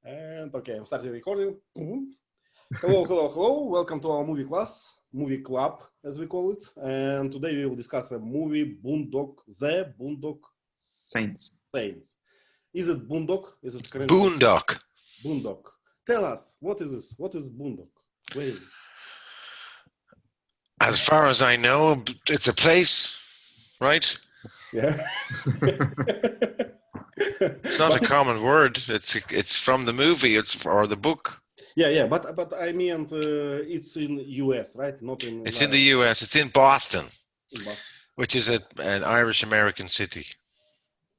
And okay, I'm starting recording. Hello, hello, hello. Welcome to our movie class, movie club, as we call it. And today we will discuss a movie, Boondock, The Boondock Saints. Is it Boondock? Is it correct? Boondock. Boondock. Tell us, what is this? What is Boondock? Where is it? As far as I know, it's a place, right? Yeah. It's not a common word. It's from the movie. Or the book. Yeah. But I mean, it's in U.S., right? Not in. It's in the U.S. It's in Boston, In Boston. which is an Irish American city.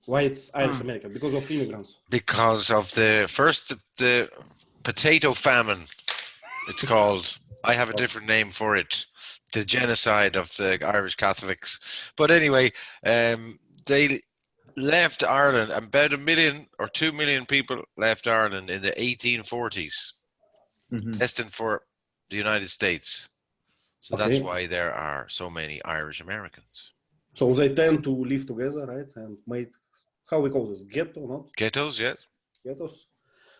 Why it's Irish American? Because of immigrants. Because of the potato famine. It's called. I have a different name for it. The genocide of the Irish Catholics. But anyway, they left Ireland. About 1 million or 2 million people left Ireland in the 1840s, destined for the United States. So that's why there are so many Irish Americans. So they tend to live together, right? And made, how we call this, ghetto, not? Ghettos, yeah. Ghettos.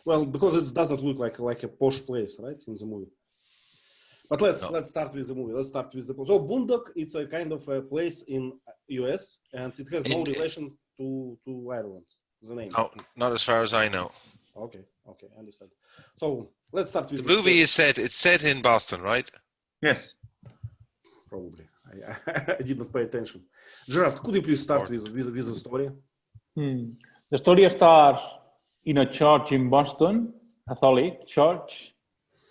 Well, because it doesn't look like a posh place, right, in the movie. But let's start with the movie. Let's start with the. So Boondock, it's a kind of a place in US, and it has no relation to Ireland. The name. No, not as far as I know. Okay, I understand. So let's start with the movie. It's set in Boston, right? Yes. Probably. I did not pay attention. Gerard, could you please start with the story? The story starts in a church in Boston, Catholic church,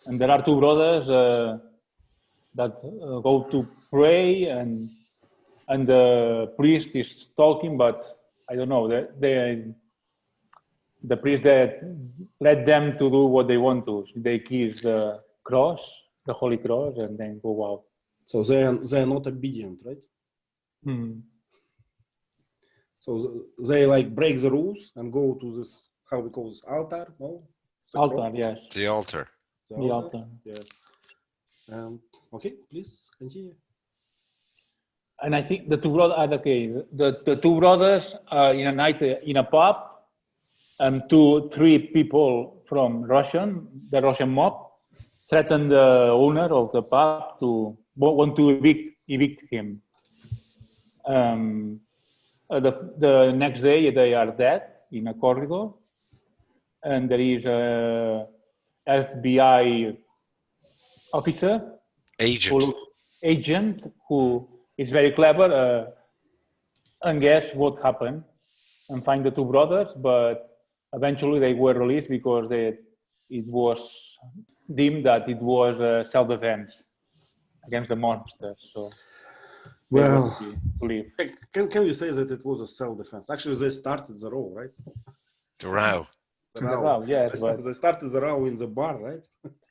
and there are two brothers that go to pray, and the priest is talking, but I don't know. The priest that let them to do what they want to. They kiss the cross, the Holy Cross, and then go out. So they are not obedient, right? So they like break the rules and go to this, how we call this, altar? No? Altar, yes. The altar. The altar. Yes. Okay, please continue. And I think the two brothers are the two brothers are in a night in a pub, and 2-3 people from the Russian mob, threatened the owner of the pub to want to evict him. The next day they are dead in a corridor, and there is a FBI officer, agent who is very clever and guess what happened and find the two brothers, but eventually they were released because it was deemed that it was self-defense against the monsters. So well, can you say that it was a self-defense? Actually, they started the row, right? The row. Yes, they started the row in the bar, right?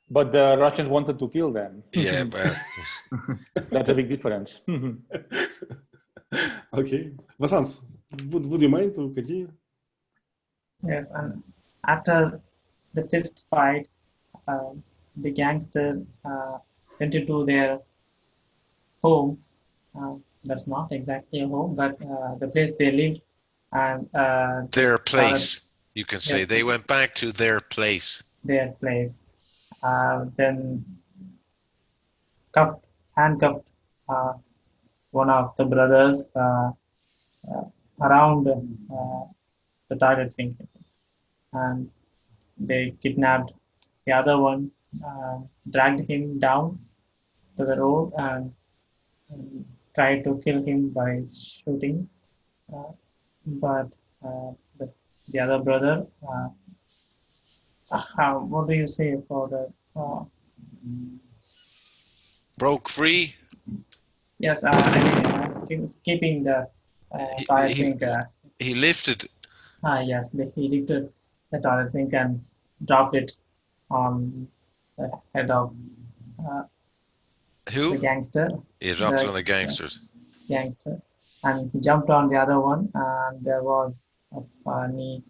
But the Russians wanted to kill them. Yeah, but that's a big difference. Okay, Vasanth, would you mind to continue? Yes, and after the fist fight, the gangster went into their home. That's not exactly a home, but the place they lived, and their place. You can say they went back to their place. Their place. Then handcuffed one of the brothers around the toilet sink, and they kidnapped the other one, dragged him down to the road, and tried to kill him by shooting. But the other brother, what do you say for the broke free? Yes, keeping the toilet sink. He lifted. Yes, he lifted the toilet sink and dropped it on the head of the gangster. He dropped it on the gangsters. Gangster, and he jumped on the other one, and there was a funny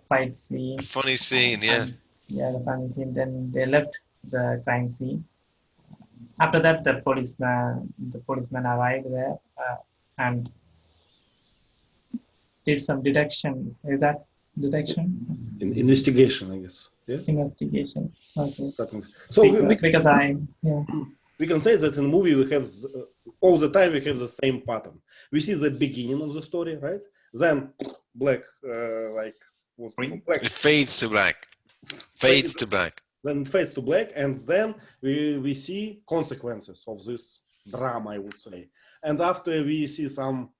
fight scene. A funny scene, yeah. The funny scene. Then they left the crime scene. After that, the policeman arrived there and did some deductions. Is that detection. Investigation, I guess. Yeah. Investigation. Okay. So Because we can say that in the movie we have all the time we have the same pattern. We see the beginning of the story, right? Then black, black. It fades to black. Fades to black. Then it fades to black, and then we see consequences of this drama, I would say. And after we see some,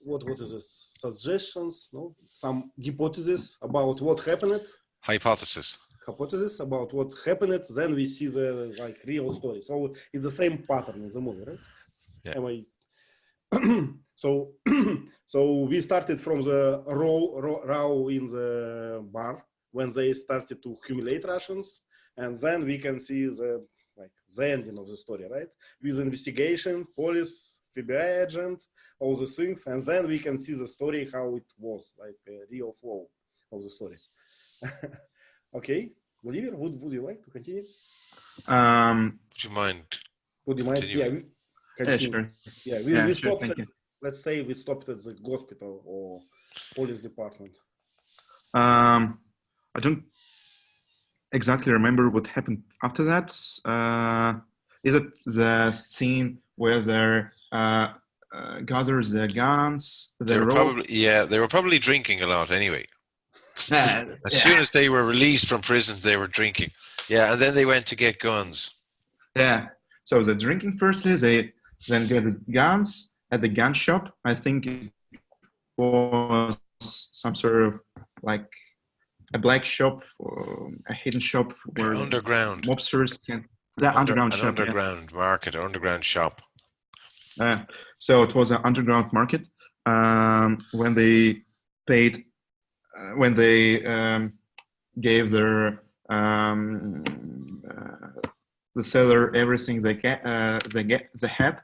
what is this? Suggestions, no? Some hypotheses about what happened. Hypothesis About what happened. Then we see the real story. So it's the same pattern in the movie, right? Yeah. So we started from the row in the bar when they started to humiliate Russians, and then we can see the ending of the story, right? With investigation, police, FBI agent, all the things, and then we can see the story how it was, like a real flow of the story. Okay, Vladimir, would you like to continue? Would you mind? Would you mind? Continuing? Continue. Yeah, sure. We Sure, stopped. thank you. Let's say we stopped at the hospital or police department. I don't exactly remember what happened after that. Is it the scene where they gathers the guns? They were probably drinking a lot anyway. As soon as they were released from prison, they were drinking. Yeah, and then they went to get guns. Yeah. So the drinking firstly, they then get the guns at the gun shop. I think it was some sort of a black shop or a hidden shop where underground mobsters can. The underground shop. Underground market, underground shop. So it was an underground market when they paid, when they gave their the seller everything they had,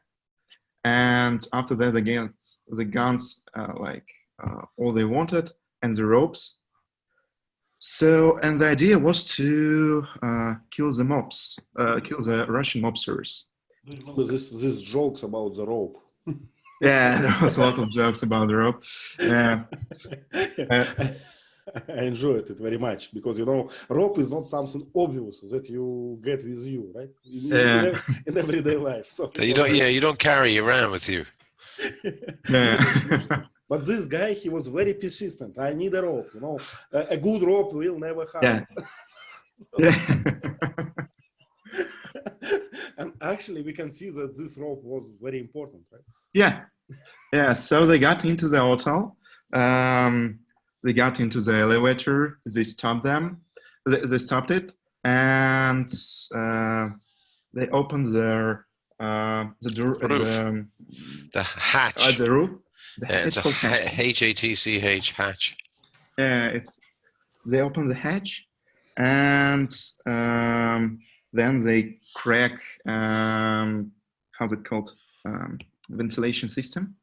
and after that they get the guns, all they wanted, and the ropes. So, and the idea was to kill the mobs, kill the Russian mobsters. Do you remember this jokes about the rope? Yeah, there was a lot of jokes about the rope. Yeah. I enjoyed it very much because rope is not something obvious that you get with you, right? In everyday life. So you don't carry around with you. Yeah. But this guy, he was very persistent. I need a rope, a good rope will never harm. Yeah. And actually, we can see that this rope was very important, right? Yeah. So they got into the hotel. They got into the elevator. They stopped them. They stopped it, and they opened the door. The hatch. The roof. It's a HATCH hatch. Yeah, they open the hatch, and then they crack how's it called? Ventilation system.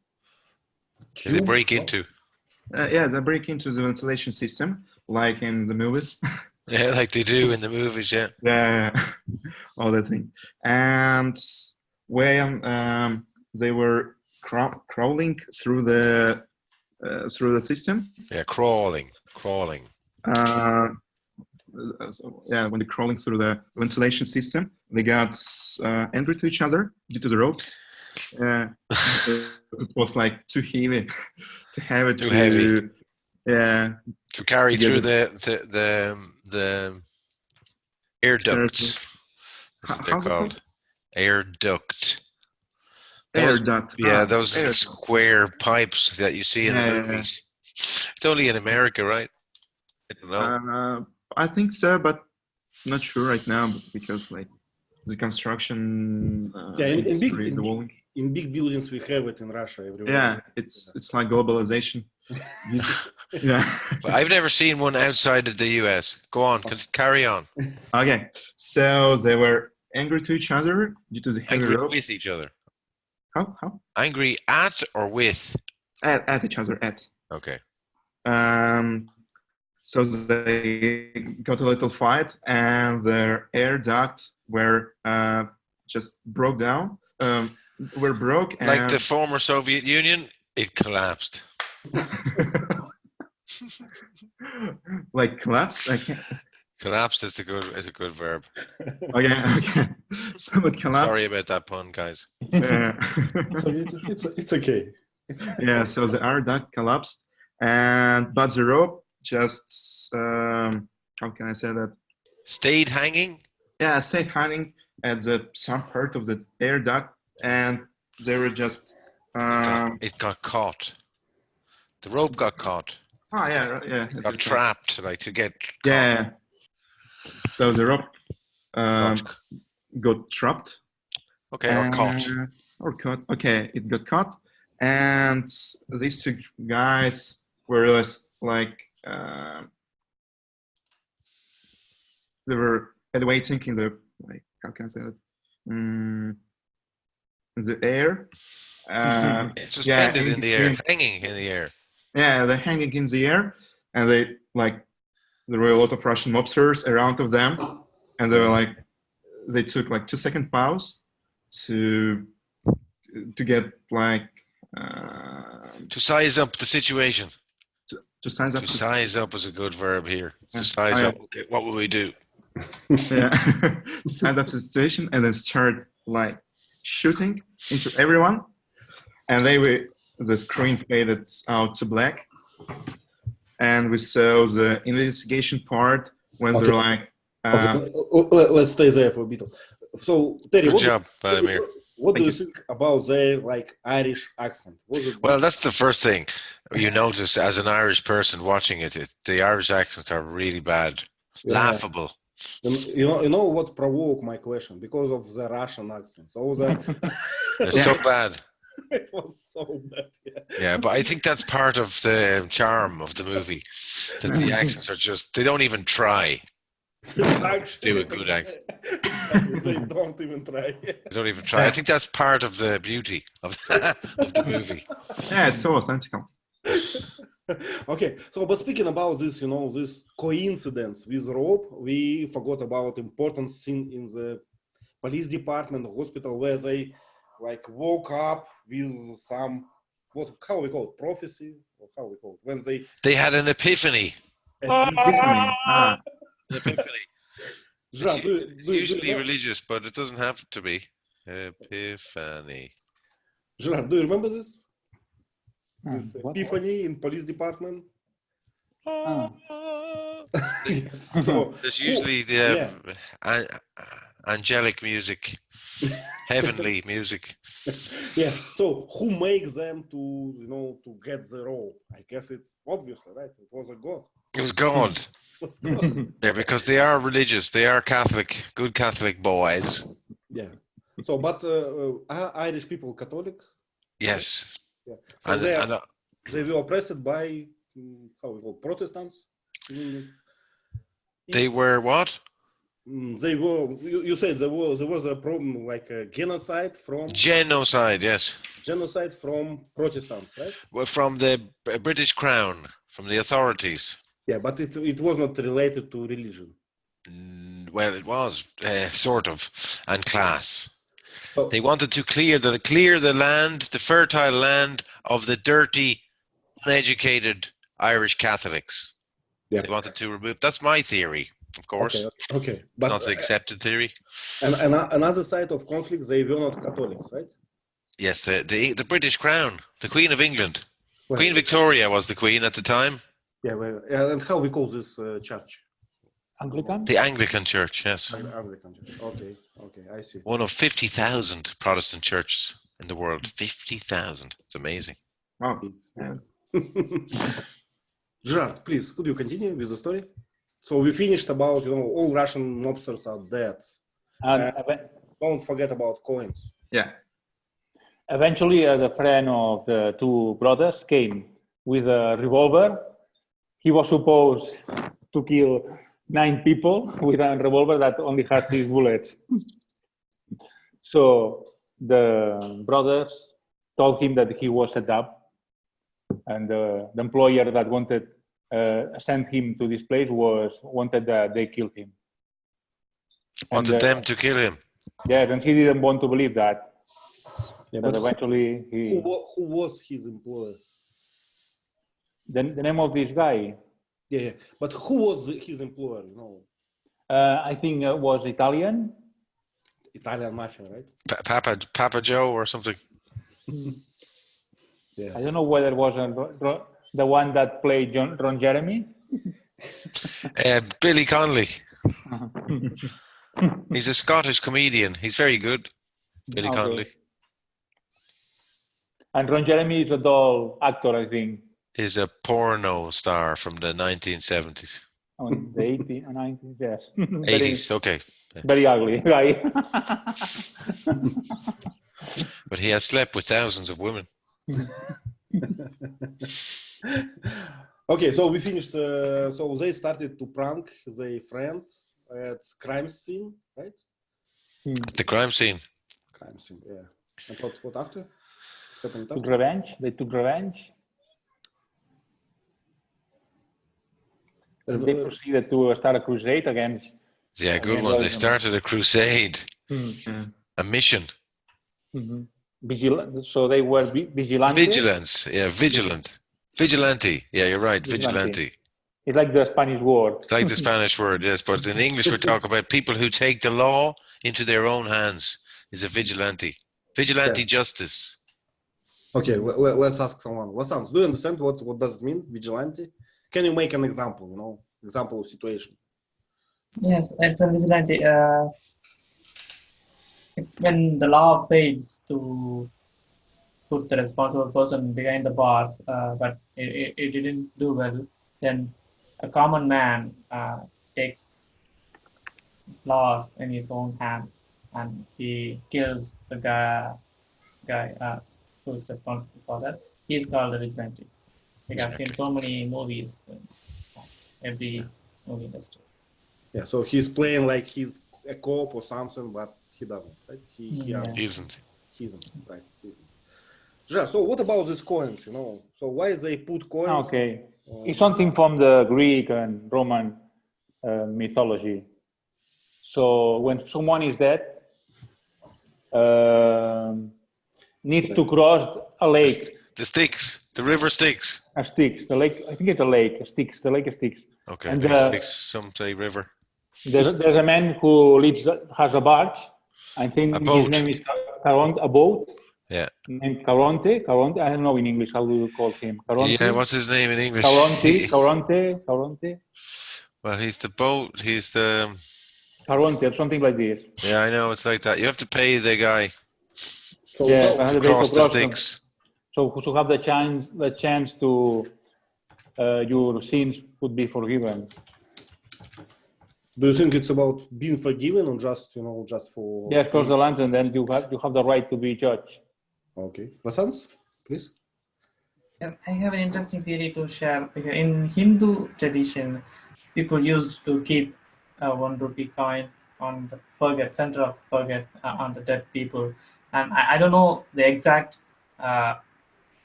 They break into. They break into the ventilation system, like in the movies. Yeah, like they do in the movies. Yeah. Yeah, all that thing. And when they were crawling through the system. Yeah, crawling. When they're crawling through the ventilation system, they got angry to each other due to the ropes. It was too heavy to have it. Too heavy. Yeah. To carry through the air ducts. That's what they're called. Air duct. Air duct. Yeah, those square pipes that you see in the movies. It's only in America, right? I don't know. I think so, but not sure right now because the construction. In big buildings we have it in Russia everywhere. Yeah, it's like globalization. Yeah. But I've never seen one outside of the US. Go on, carry on. Okay, so they were angry to each other due to the heavy Angry ropes. with each other. How? Angry at or with? At each other. Okay. So they got a little fight, and their air ducts were just broke down. Were broke. And Like the former Soviet Union, it collapsed. Like collapse. I can't. Collapsed is a good verb. Okay. So it collapsed. Sorry about that pun, guys. It's okay. Yeah. So the air duct collapsed, but the rope just how can I say that? Stayed hanging. Yeah, stayed hanging at some part of the air duct, and they were just. It got caught. The rope got caught. Oh yeah. It got trapped, like to get. Caught. Yeah. So the rope got trapped. Okay, or caught. Or caught. Okay, it got caught, and these two guys were just like they were elevating in the how can I say that? In the air. Suspended in the air, hanging in the air. Yeah, they're hanging in the air, and there were a lot of Russian mobsters around of them, and they took 2-second pause to get to size up the situation. To size up. To size up is a good verb here. To size up. Okay, what will we do? Yeah, to size up the situation, and then start shooting into everyone, and the screen faded out to black, and we saw the investigation part when they're let's stay there for a bit. So Terry, good job, Vladimir. What do you think about their Irish accent? Well, that's the first thing you notice as an Irish person watching it. The Irish accents are really bad, laughable. You know what provoked my question? Because of the Russian accent. So they're so bad. It was so bad. Yeah, but I think that's part of the charm of the movie. That the accents are they don't even try. Actually, do a good accent. They don't even try. They don't even try. I think that's part of the beauty of the movie. Yeah, it's so authentic. Okay, so but speaking about this, this coincidence with rope, we forgot about important scene in the police department, hospital, where they woke up with some how we call it, prophecy, or how we call it, when they had an epiphany. Epiphany. Epiphany. It's usually religious, but it doesn't have to be. Epiphany. Gerard, do you remember this? This epiphany in police department? Yes. So, there's usually the angelic music, heavenly music. Yeah. So who makes them to get the rope? I guess it's obviously right. It was a god. It was God. Yeah, because they are religious. They are Catholic, good Catholic boys. Yeah. So, but are Irish people Catholic? Yes. Yeah. So and they were oppressed by how we call Protestants. They were what? They were. You said there was a problem a genocide from. Genocide, yes. Genocide from Protestants, right? Well, from the British Crown, from the authorities. Yeah, but it was not related to religion. Well, it was sort of, and class. So, they wanted to clear the land, the fertile land of the dirty, uneducated Irish Catholics. Yeah. They wanted to remove. That's my theory, of course. Okay. But, it's not the accepted theory. And another side of conflict, they were not Catholics, right? Yes, the British Crown, the Queen of England. Well, Queen Victoria was the Queen at the time. Yeah, and how we call this church? Anglican? The Anglican Church, yes. Anglican Church. Okay, I see. One of 50,000 Protestant churches in the world. 50,000. It's amazing. Wow. Yeah. Gerard, please, could you continue with the story? So we finished about, all Russian mobsters are dead. And don't forget about coins. Yeah. Eventually, the friend of the two brothers came with a revolver. He was supposed to kill 9 people with a revolver that only has 6 bullets. So the brothers told him that he was set up, and the employer that wanted sent him to this place wanted that they kill him. Wanted them to kill him. Yes, and he didn't want to believe that. Yeah, but eventually who was his employer? the name of this guy. Yeah. But who was his employer? You know, I think it was Italian. Italian mafia, right? Papa Joe or something. Yeah. I don't know whether it was the one that played Ron Jeremy. Billy Connolly. He's a Scottish comedian. He's very good. Billy Connolly. And Ron Jeremy is a dull actor, I think. Is a porno star from the 1970s. Oh, the 80s and 90s, yes. 80s, okay. Very ugly guy. But he has slept with thousands of women. Okay, so we finished. So they started to prank their friend at crime scene, right? At the crime scene. Crime scene, yeah. And what after? Took revenge. They took revenge. They proceeded to start a crusade against. Yeah, good one. They started a crusade, a mission. So they were vigilantes. Vigilance, yeah, vigilant. Vigilante, yeah, you're right, vigilante. It's like the Spanish word. It's like the Spanish word, yes, but in English we're talking about people who take the law into their own hands is a vigilante. Vigilante justice. Okay, let's ask someone. Vasanth, do you understand what does it mean, vigilante? Can you make an example, you know, example of situation? Yes, it's a vigilante. When the law fails to put the responsible person behind the bars, but it didn't do well, then a common man takes laws in his own hand and he kills the guy who's responsible for that. He's called a vigilante. I've seen so many movies, every movie industry. Yeah, so he's playing like he's a cop or something, but he doesn't, right? He isn't. He isn't, right? He isn't. Gerard, so what about these coins, you know? So why they put coins? Okay. It's something from the Greek and Roman mythology. So when someone is dead, needs to cross a lake. The Styx, the river Styx. A Styx, the lake, I think it's a lake, Styx, the lake is Styx. Okay, and Styx, some say river. There's a man who has a barge. I think his name is Charon, a boat. Yeah. Named Caronte. I don't know in English how do you call him. Caronte? Yeah, what's his name in English? Caronte. Well, he's the boat. He's the Caronte or something like this. Yeah, I know. It's like that. You have to pay the guy. So to cross the Styx. So to have the chance to your sins would be forgiven. Do you think it's about being forgiven or just, you know, just for... Yes, cross the land and then you have the right to be judged. Okay. Vasanth, please. I have an interesting theory to share. In Hindu tradition, people used to keep a 1 rupee coin on the center of the on the dead people. And I don't know the exact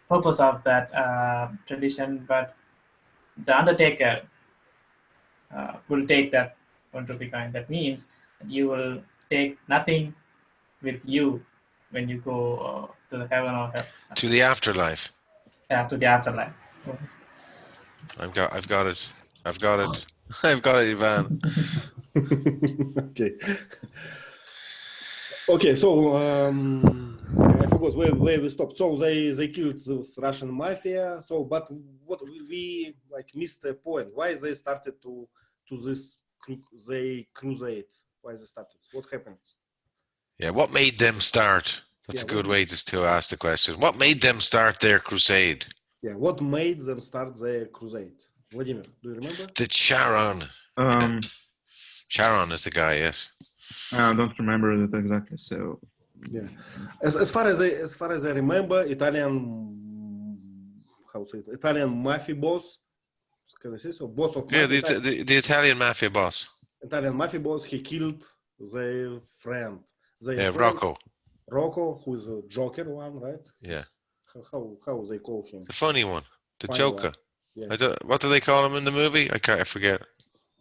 purpose of that tradition, but the undertaker will take that 1 rupee coin. That means you will take nothing with you when you go to the heaven or hell. To the afterlife. Yeah, to the afterlife. I've got it. I've got it, Ivan. Okay. Okay, so I forgot where we stopped. So they killed this Russian mafia. So, but what we like missed the point. Why they started to this crusade? Why they started? What happened? Yeah, what made them start? That's a good way to ask the question. What made them start their crusade? Yeah, what made them start their crusade? Vladimir, do you remember? The Charon. Charon is the guy, yes. I don't remember that exactly. So yeah, as far as I remember, Italian mafia boss. Can I say so? Boss of yeah, the Italian mafia boss. Italian mafia boss. He killed their friend. Rocco. Rocco, who's a Joker one, right? Yeah. How they call him? The funny one, the funny Joker. One. Yeah. What do they call him in the movie? I forget.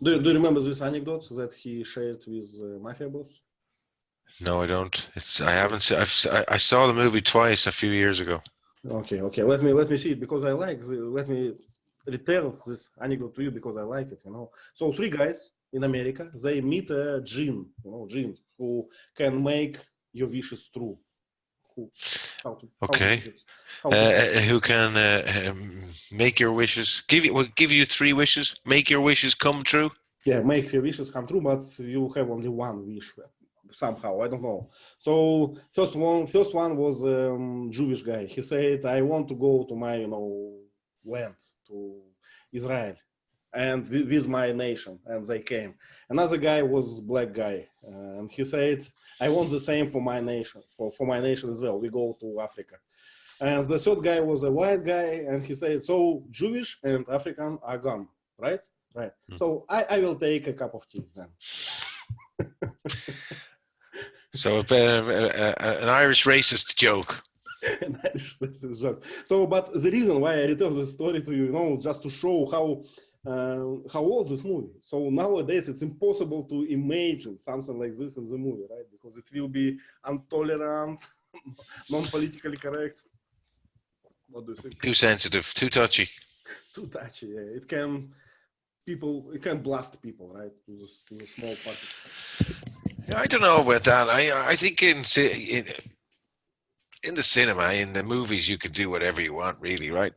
Do you remember this anecdote that he shared with mafia boss? No, I don't. I haven't seen. I saw the movie twice a few years ago. Okay. Let me see it because I like. Let me retell this anecdote to you because I like it, you know. So 3 guys in America, they meet a jinn, you know, jinn who can make your wishes true. Who can make your wishes, give you 3 wishes, make your wishes come true? Yeah, make your wishes come true, but you have only 1 wish somehow, I don't know. So first one was Jewish guy. He said, I want to go to my, you know, land, to Israel, and with my nation, and they came. Another guy was black guy, and he said, I want the same for my nation, for my nation as well. We go to Africa. And the third guy was a white guy, and he said, so Jewish and African are gone, right? Right. So I will take a cup of tea then. So an Irish racist joke. An Irish racist joke. So, but the reason why I retell this story to you, you know, just to show how old this movie. So nowadays it's impossible to imagine something like this in the movie, right? Because it will be intolerant, non-politically correct. What do you think? Too sensitive, too touchy. Too touchy, yeah. It can blast people, right? To the small party. Yeah, I don't know about that. I think in the cinema, in the movies, you could do whatever you want, really, right?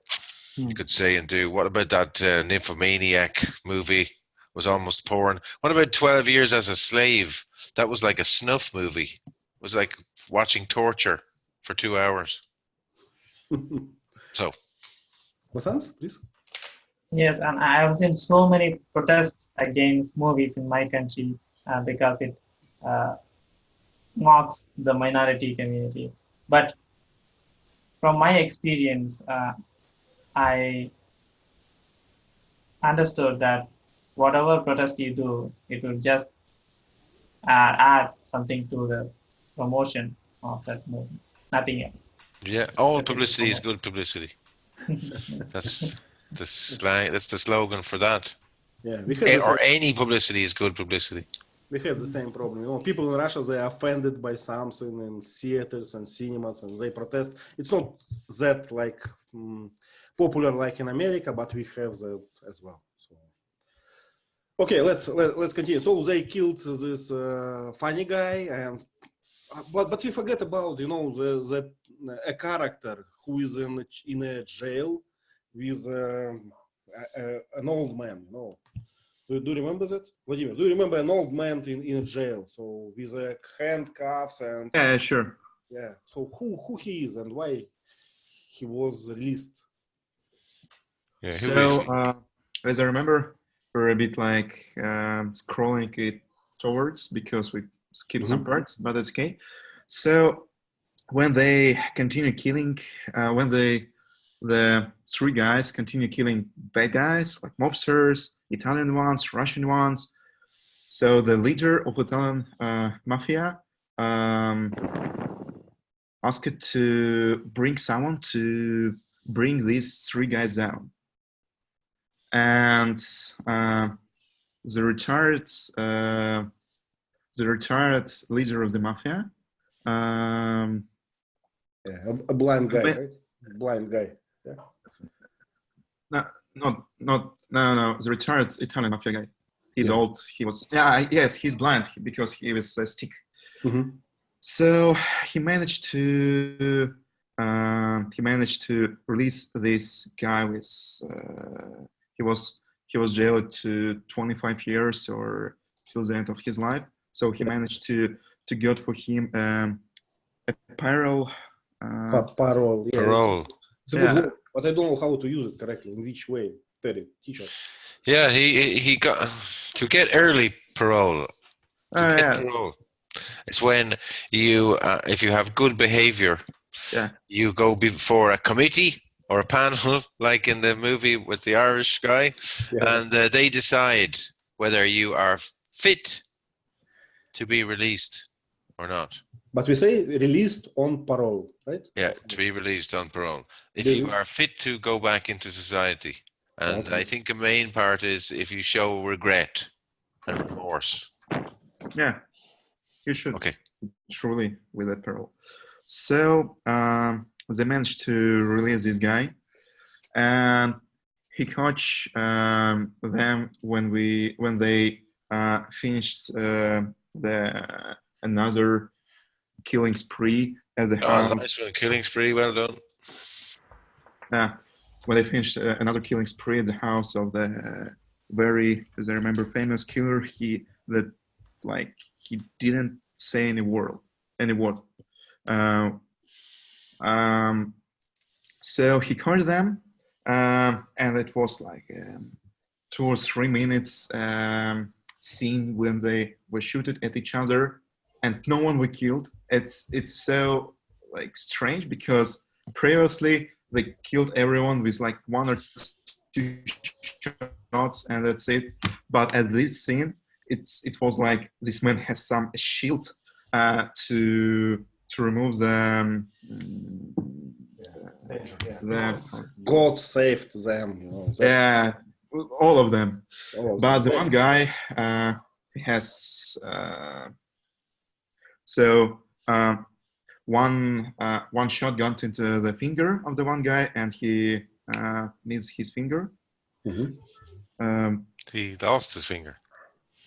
You could say and do. What about that Nymphomaniac movie? Was almost porn. What about 12 Years as a Slave? That was like a snuff movie. It was like watching torture for 2 hours. So, Vasanth, please. Yes, and I have seen so many protests against movies in my country because it mocks the minority community. But from my experience, I understood that whatever protest you do, it will just add something to the promotion of that movie, nothing else. yeah, all publicity is good publicity. That's the slang. That's the slogan for that. Yeah, or any publicity is good publicity. We have the same problem. You know, people in Russia, they are offended by something in theaters and cinemas, and they protest. It's not that like popular like in America, but we have that as well. So, okay, let's continue. So they killed this funny guy, and but we forget about, you know, a character who is in a jail with an old man. You know. Do you remember that? Vladimir, do you remember an old man in jail? So with handcuffs and... Yeah, sure. Yeah. So who he is and why he was released? Yeah, so as I remember, we're a bit like scrolling it towards because we skipped some parts, but that's okay. So when they continue killing, when the 3 guys continue killing bad guys like mobsters, Italian ones, Russian ones. So the leader of Italian mafia asked to bring someone to bring these 3 guys down. And the retired leader of the mafia, a blind guy, right? Blind guy. Yeah. No. The retired Italian mafia guy. He's old. He was. Yes, he's blind because he was a Stich. So he managed to release this guy with. He was jailed to 25 years or till the end of his life. So he managed to get for him a parole. Parole. Yeah. Parole. It's a good word, but I don't know how to use it correctly. In which way? Terry, teach us. Yeah, he got to get early parole. Parole. It's when you, if you have good behavior, you go before a committee or a panel, like in the movie with the Irish guy, and they decide whether you are fit to be released or not. But we say released on parole, right? Yeah, to be released on parole. If you are fit to go back into society. And I think the main part is if you show regret and remorse. Yeah, you should. Okay. Truly with that parole. So they managed to release this guy, and he caught them when they finished another killing spree at the house. Nice one, killing spree, well done. When they finished another killing spree at the house of the very, as I remember, famous killer, he didn't say any word. So he caught them, and it was like 2 or 3 minutes scene when they were shooting at each other, and no one were killed. It's so like strange because previously they killed everyone with like 1 or 2 shots, and that's it. But at this scene, it was like this man has some shield to remove the God saved them. You know, yeah, all of them. But the one guy has one shot got into the finger of the one guy, and he missed his finger. Mm-hmm. He lost his finger.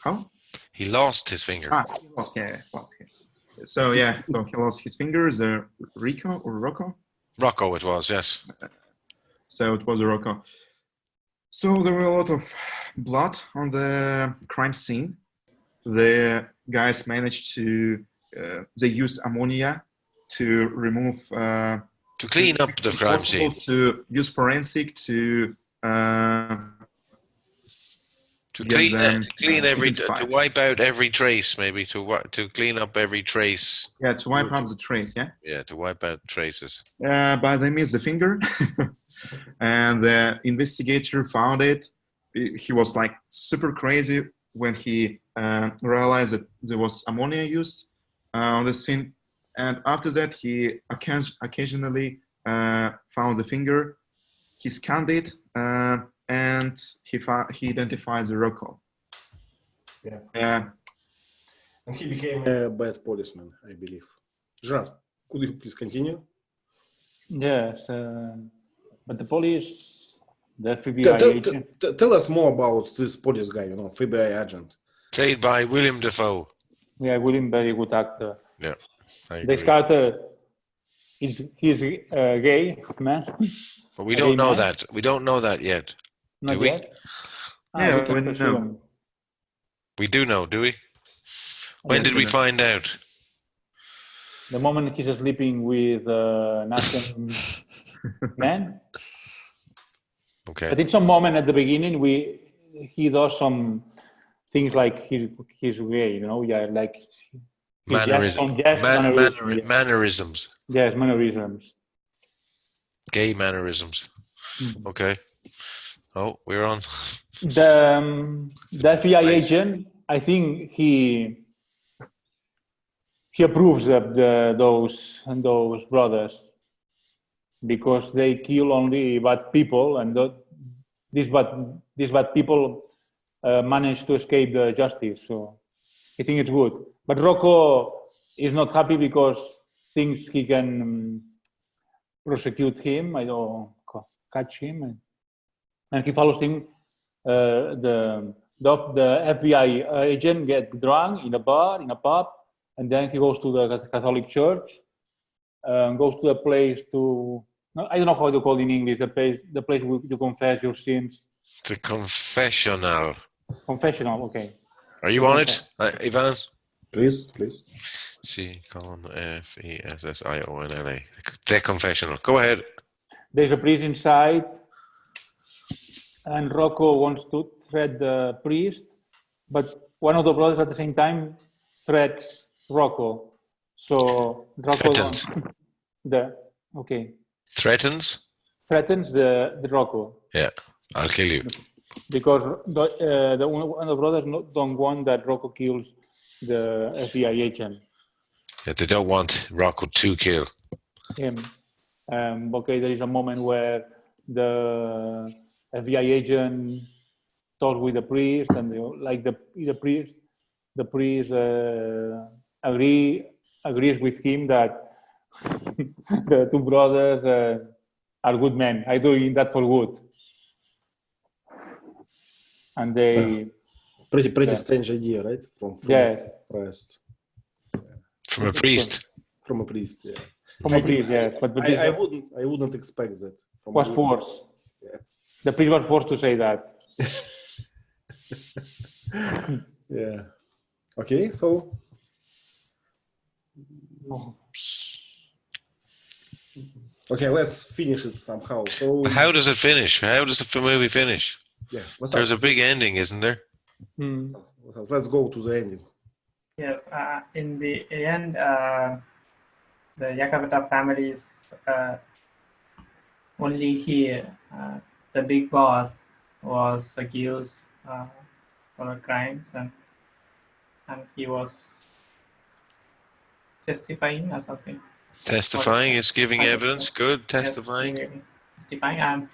How? He lost his finger. He lost, So he lost his finger. The Rocco? Rocco it was, yes. So it was a Rocco. So there were a lot of blood on the crime scene. The guys managed to, they used ammonia to remove... to clean up the crime scene. To use forensic to wipe out every trace, maybe to clean up every trace. Yeah, to wipe out the trace. Yeah, to wipe out traces. But they missed the finger, and the investigator found it. He was like super crazy when he realized that there was ammonia used on the scene, and after that he occasionally found the finger. He scanned it. And he identified the Rocco. Yeah. And he became a bad policeman, I believe. Gerard, could you please continue? Yes, but the police, the FBI agent. Tell us more about this police guy, FBI agent. Played by William Dafoe. Yeah, William, very good actor. Yeah, This character, he's a gay man. But we don't know that. We don't know that yet. Not do we? Yet? Yeah, we know. We do know, do we? When did we find out? The moment he's sleeping with an African man. Okay. But in some moment at the beginning, he does some things like he's gay, like mannerisms. Mannerisms. Yes, mannerisms. Gay mannerisms. Mm-hmm. Okay. Oh, we're on. The FBI agent, I think he approves of those brothers because they kill only bad people, and these bad people manage to escape the justice. So I think it's good. But Rocco is not happy because thinks he can prosecute him. I don't catch him. And he follows him. The FBI agent gets drunk in a bar, in a pub, and then he goes to the Catholic church, goes to a place I don't know how to call it in English, the place where you confess your sins. The confessional. Confessional, okay. Are you on it, Ivan? Please. C-confessional. The confessional. Go ahead. There's a priest inside, and Rocco wants to threat the priest, but one of the brothers at the same time threats Rocco. So Rocco threatens the Rocco. Yeah, I'll kill you. Because the one of the brothers don't want that Rocco kills the FBI agent. Yeah, they don't want Rocco to kill him. There is a moment where the FBI agent talks with the priest, and the priest agrees with him that the two brothers are good men. I'm doing that for good. and they Pretty Yeah. strange idea, right? From yeah priest. From a priest. From a priest, yeah. from a priest, yeah, but this I wouldn't expect that. From was a- forced. Yeah. The priest was forced to say that. Yeah. Okay, so okay, let's finish it somehow. So How does it finish? How does the movie finish? yeah, There's a big ending, isn't there? Hmm. let's go to the ending. Yes, in the end, the Yakavata families only he, the big boss, was accused for crimes, and he was testifying or something. Testifying is giving evidence. Good. Yes, Testifying. testifying, and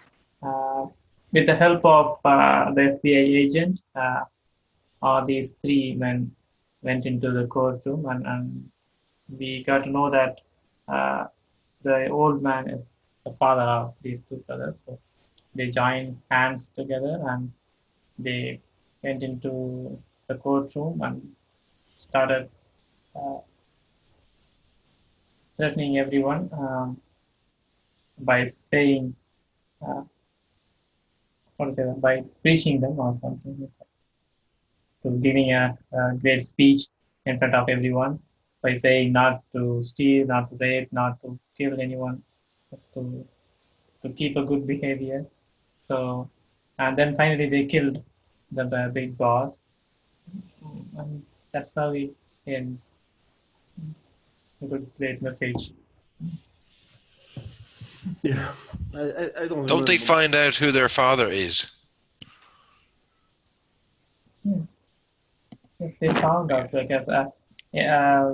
with the help of the FBI agent, all these three men went into the courtroom, and we got to know that the old man is the father of these two brothers. So they joined hands together and they went into the courtroom and started threatening everyone by saying, by preaching them or something like that. So giving a great speech in front of everyone by saying not to steal, not to rape, not to kill anyone, to keep a good behavior. So, and then finally they killed the big boss, and that's how it ends. A good, great message. Yeah, I don't. Don't they remember. find out who their father is? Yes, yes, they found out because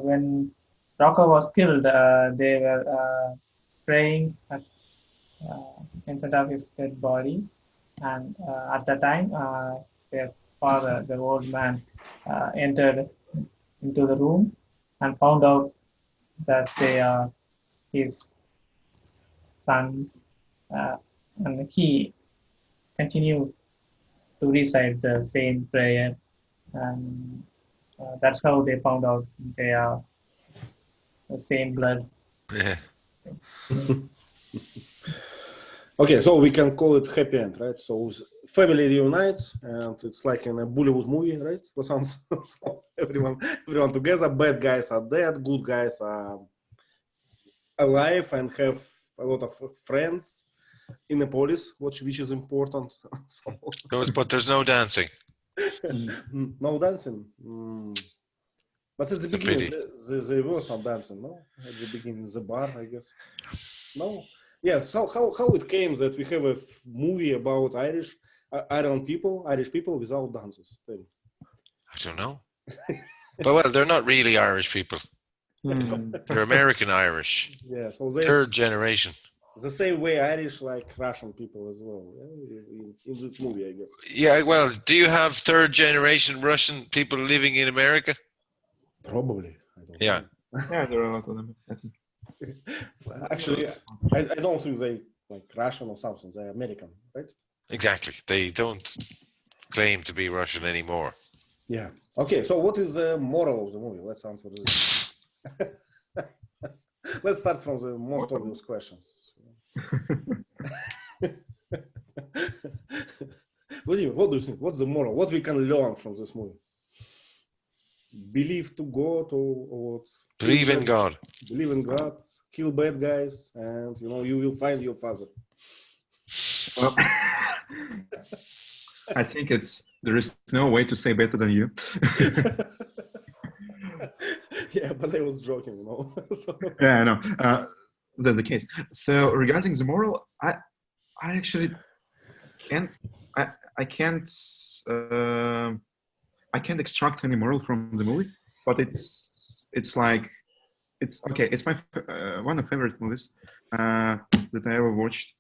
when Rocco was killed, they were praying in front of his dead body, and at that time, their father, the old man, entered into the room and found out that they are his sons, and he continued to recite the same prayer, and that's how they found out they are the same blood. Yeah. Okay, so we can call it happy end, right? So family reunites, and it's like in a Bollywood movie, right? So everyone together. Bad guys are dead, good guys are alive and have a lot of friends in the police, which is important. So, But there's no dancing. no dancing. But at the beginning, pity. there was some dancing, no? At the beginning, the bar, I guess. No? Yeah, so how it came that we have a movie about Irish people without dances? Tell me. I don't know. But well, they're not really Irish people. They're American Irish. Yeah, so there's Third generation. the same way Irish like Russian people as well, in this movie, I guess. Yeah, well, do you have third generation Russian people living in America? Probably. I don't Yeah. know. Yeah, there are a lot of them, I think. Actually, I don't think they like Russian or something. They're American, right? Exactly. They don't claim to be Russian anymore. Yeah. Okay, so what is the moral of the movie? Let's answer this. Let's start from the most obvious questions. Vladimir, what do you think? What's the moral? What we can learn from this movie? Believe to God or what? Believe in God. Believe in God, kill bad guys, and you will find your father. Well, I think there is no way to say better than you. Yeah, but I was joking, So. Yeah, I know. That's the case. So regarding the moral, I actually can't. I can't extract any moral from the movie, but it's okay. It's my one of favorite movies that I ever watched.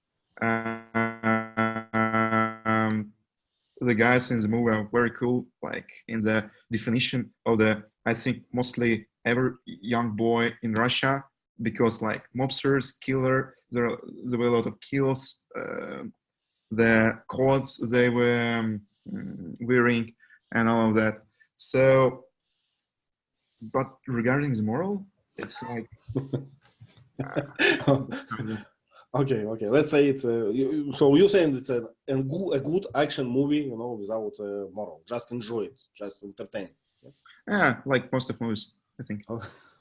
The guys in the movie are very cool, like in the definition of I think mostly every young boy in Russia, because like mobsters, killer, there were a lot of kills. the clothes they were wearing, and all of that. So, but regarding the moral, it's like okay. Let's say it's so you're saying it's a good action movie, without moral. Just enjoy it, just entertain. yeah, like most of movies, I think.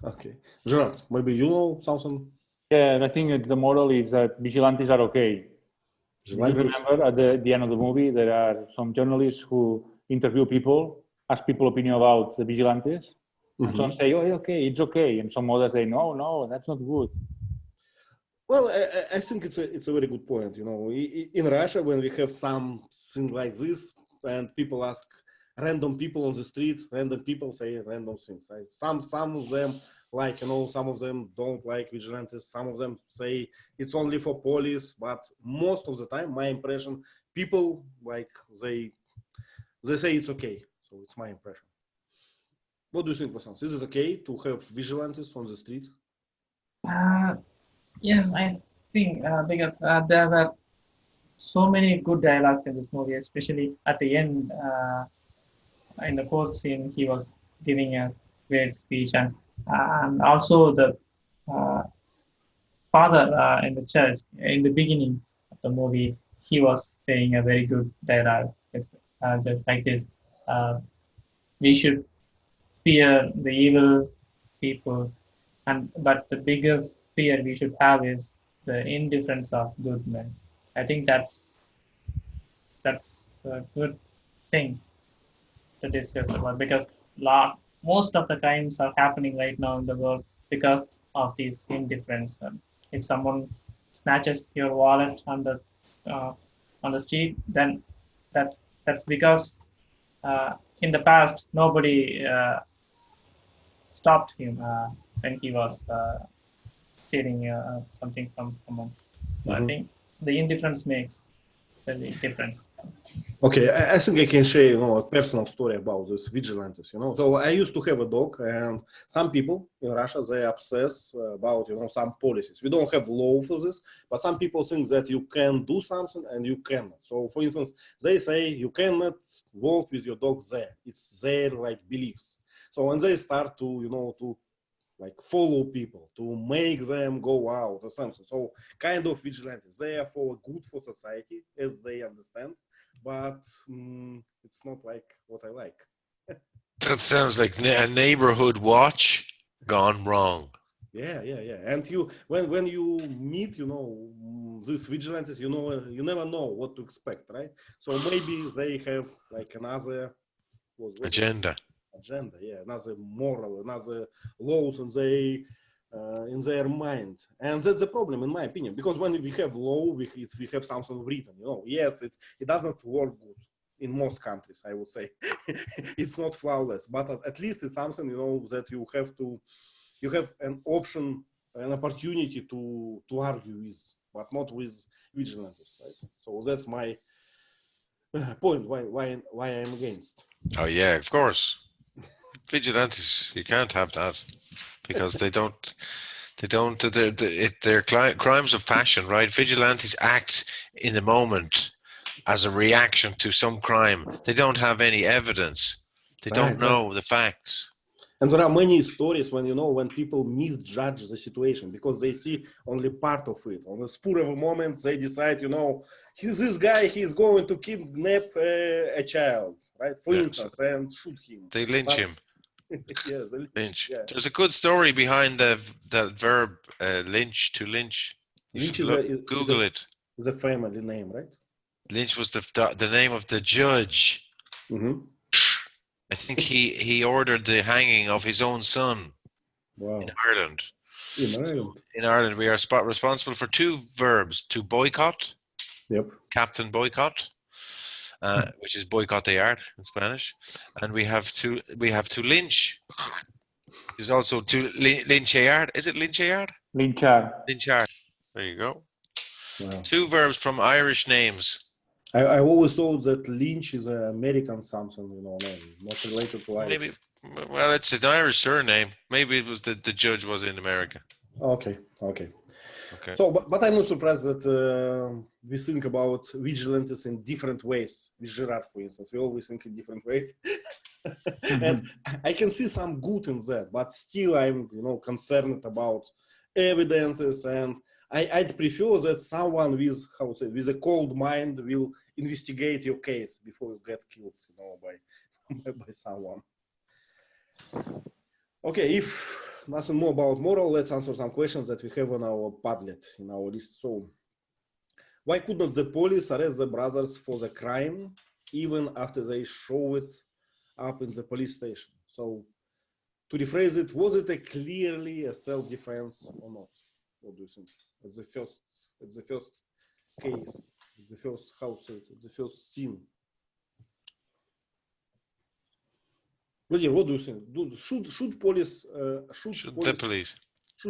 Okay, Gerard, maybe you know something. Yeah, I think the moral is that vigilantes are okay. You remember at the end of the movie, there are some journalists who interview people, ask people opinion about the vigilantes, and some say, "Oh, okay, it's okay," and some others say, "No, that's not good." Well, I think it's a very good point. In Russia, when we have something like this, and people ask random people on the street, random people say random things. Right? Some of them like, some of them don't like vigilantes. Some of them say it's only for police, but most of the time, my impression, people like they say it's okay. So it's my impression. What do you think, Vasanth? Is it okay to have vigilantes on the street? Yes, I think because there were so many good dialogues in this movie, especially at the end. In the court scene, he was giving a great speech, and also the father in the church in the beginning of the movie, he was saying a very good dialogue, just like this. We should fear the evil people, but the bigger fear we should have is the indifference of good men. I think that's a good thing to discuss about, because most of the crimes are happening right now in the world because of this indifference. If someone snatches your wallet on the street, then that's because in the past nobody stopped him when he was stealing something from someone. So I think the indifference makes the difference. Okay, I think I can share, a personal story about this vigilantes. So I used to have a dog, and some people in Russia, they obsess about, some policies. We don't have law for this, but some people think that you can do something and you cannot. So, for instance, they say you cannot walk with your dog there. It's their beliefs. So when they start to, to follow people, to make them go out or something. So kind of vigilantes. They are good for society as they understand, but it's not like what I like. That sounds like a neighborhood watch gone wrong. Yeah. And when you meet, these vigilantes, you never know what to expect, right? So maybe they have another Agenda, another moral, another laws in their mind, and that's the problem, in my opinion. Because when we have law, we have something written. Yes, it doesn't work good in most countries. I would say it's not flawless, but at least it's something that you have an option, an opportunity to argue with, but not with vigilantes, right? So that's my point. Why I'm against. Oh yeah, of course. Vigilantes, you can't have that because they're crimes of passion, right? Vigilantes act in the moment as a reaction to some crime. They don't have any evidence. They don't know the facts. And there are many stories when people misjudge the situation because they see only part of it. On the spur of a moment, they decide, this guy, he's going to kidnap a child, right? For instance, and shoot him. They lynch him. Yeah, the lynch. Yeah. There's a good story behind the verb lynch, to lynch. Lynch Google it. Is a family name, right? Lynch was the name of the judge. Mm-hmm. I think he ordered the hanging of his own son. Wow. In Ireland. In Ireland, we are responsible for two verbs: to boycott. Yep. Captain boycott, which is boycottear in Spanish, and we have to lynch. There's also to lynchear. Is it lynchear? Lynchar. Lynchar. There you go. Wow. Two verbs from Irish names. I always thought that lynch is an American something, name, not related to Irish. Maybe. Well, it's an Irish surname. Maybe it was the judge was in America. Okay. Okay. So, but I'm not surprised that we think about vigilantes in different ways. With Gerard, for instance, we always think in different ways. And I can see some good in that, but still I'm, concerned about evidences, and I'd prefer that someone with, with a cold mind will investigate your case before you get killed, by someone. Okay, if nothing more about moral, let's answer some questions that we have on our Padlet, in our list. So, why could not the police arrest the brothers for the crime even after they show it up in the police station? So, to rephrase it, was it clearly a self-defense or not? What do you think? It's the first case, the first the first scene. Vladimir, what do you think? Should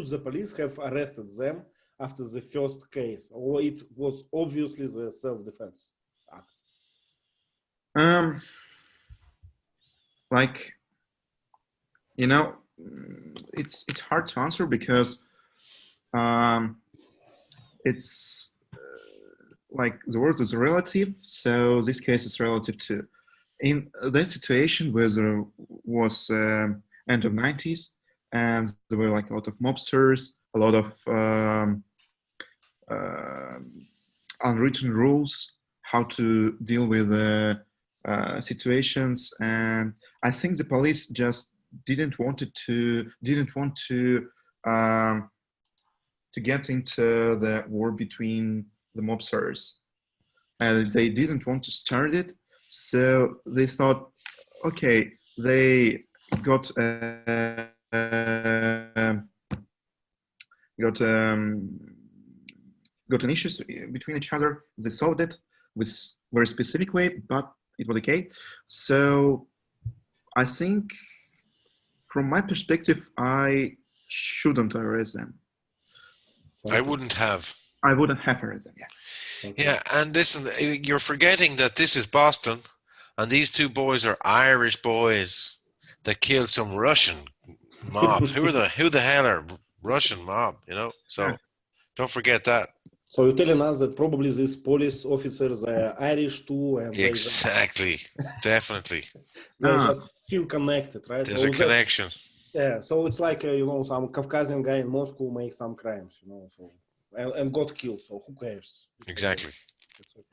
the police have arrested them after the first case, or it was obviously the self-defense act? It's hard to answer because it's like the word is relative. So this case is relative to. In that situation where there was end of 90s and there were like a lot of mobsters, a lot of unwritten rules how to deal with situations, and I think the police just didn't want to get into the war between the mobsters, and they didn't want to start it. So they thought, okay, they got an issues between each other. They solved it with very specific way, but it was okay. So I think, from my perspective, I shouldn't arrest them. I wouldn't have arrested them. Yeah. Okay. Yeah, and listen, you're forgetting that this is Boston, and these two boys are Irish boys that killed some Russian mob. who the hell are Russian mob? So don't forget that. So you're telling us that probably these police officers are Irish too, and exactly, definitely. They just feel connected, right? There's a connection. Yeah, so it's like some Caucasian guy in Moscow makes some crimes, so. And got killed, so who cares? Exactly.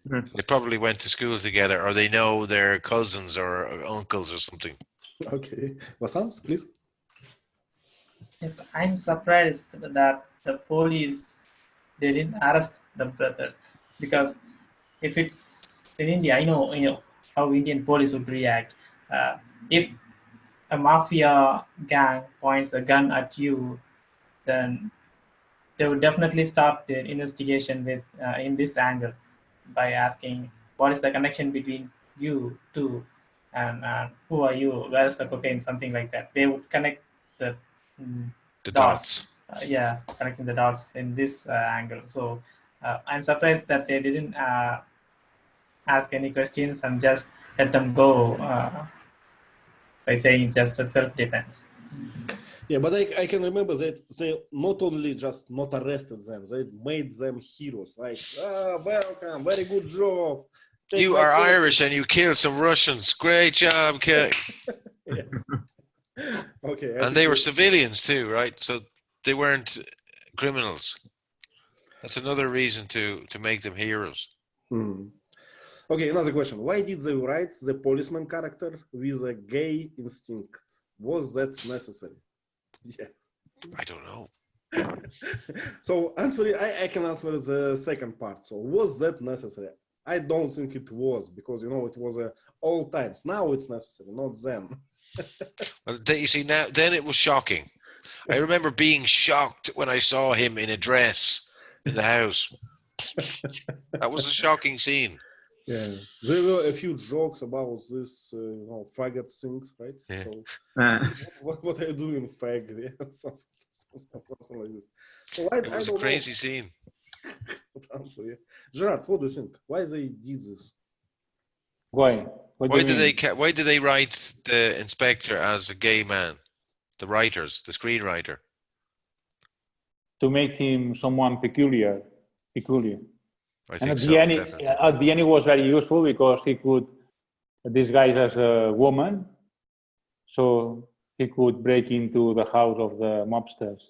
They probably went to school together, or they know their cousins or uncles or something. Okay. Vasanth, please. Yes, I'm surprised that the police, they didn't arrest the brothers, because if it's in India, I know how Indian police would react. If a mafia gang points a gun at you, then they would definitely start their investigation with in this angle by asking what is the connection between you two, and who are you, where's the cocaine, something like that. They would connect the dots. Connecting the dots in this angle. So I'm surprised that they didn't ask any questions and just let them go by saying it's just a self-defense. Yeah, but I can remember that they not only just not arrested them, they made them heroes. Like, welcome, very good job. You are Irish and you killed some Russians. Great job, kid. Okay. And they were civilians too, right? So they weren't criminals. That's another reason to make them heroes. Okay, another question. Why did they write the policeman character with a gay instinct? Was that necessary? Yeah. I don't know. So I can answer the second part. So was that necessary? I don't think it was, because it was all times. Now it's necessary, not then. Well, you see, now then it was shocking. I remember being shocked when I saw him in a dress in the house. That was a shocking scene. Yeah, there were a few jokes about this, faggot things, right? Yeah. So, what are you doing, fag? Yeah, something like this. So it was a crazy scene. Gerard, what do you think? Why they did this? Why? Why did they write the inspector as a gay man? The writers, the screenwriter. to make him someone peculiar. I And think at so, the end, definitely. at the end, it was very useful because he could disguise as a woman, so he could break into the house of the mobsters.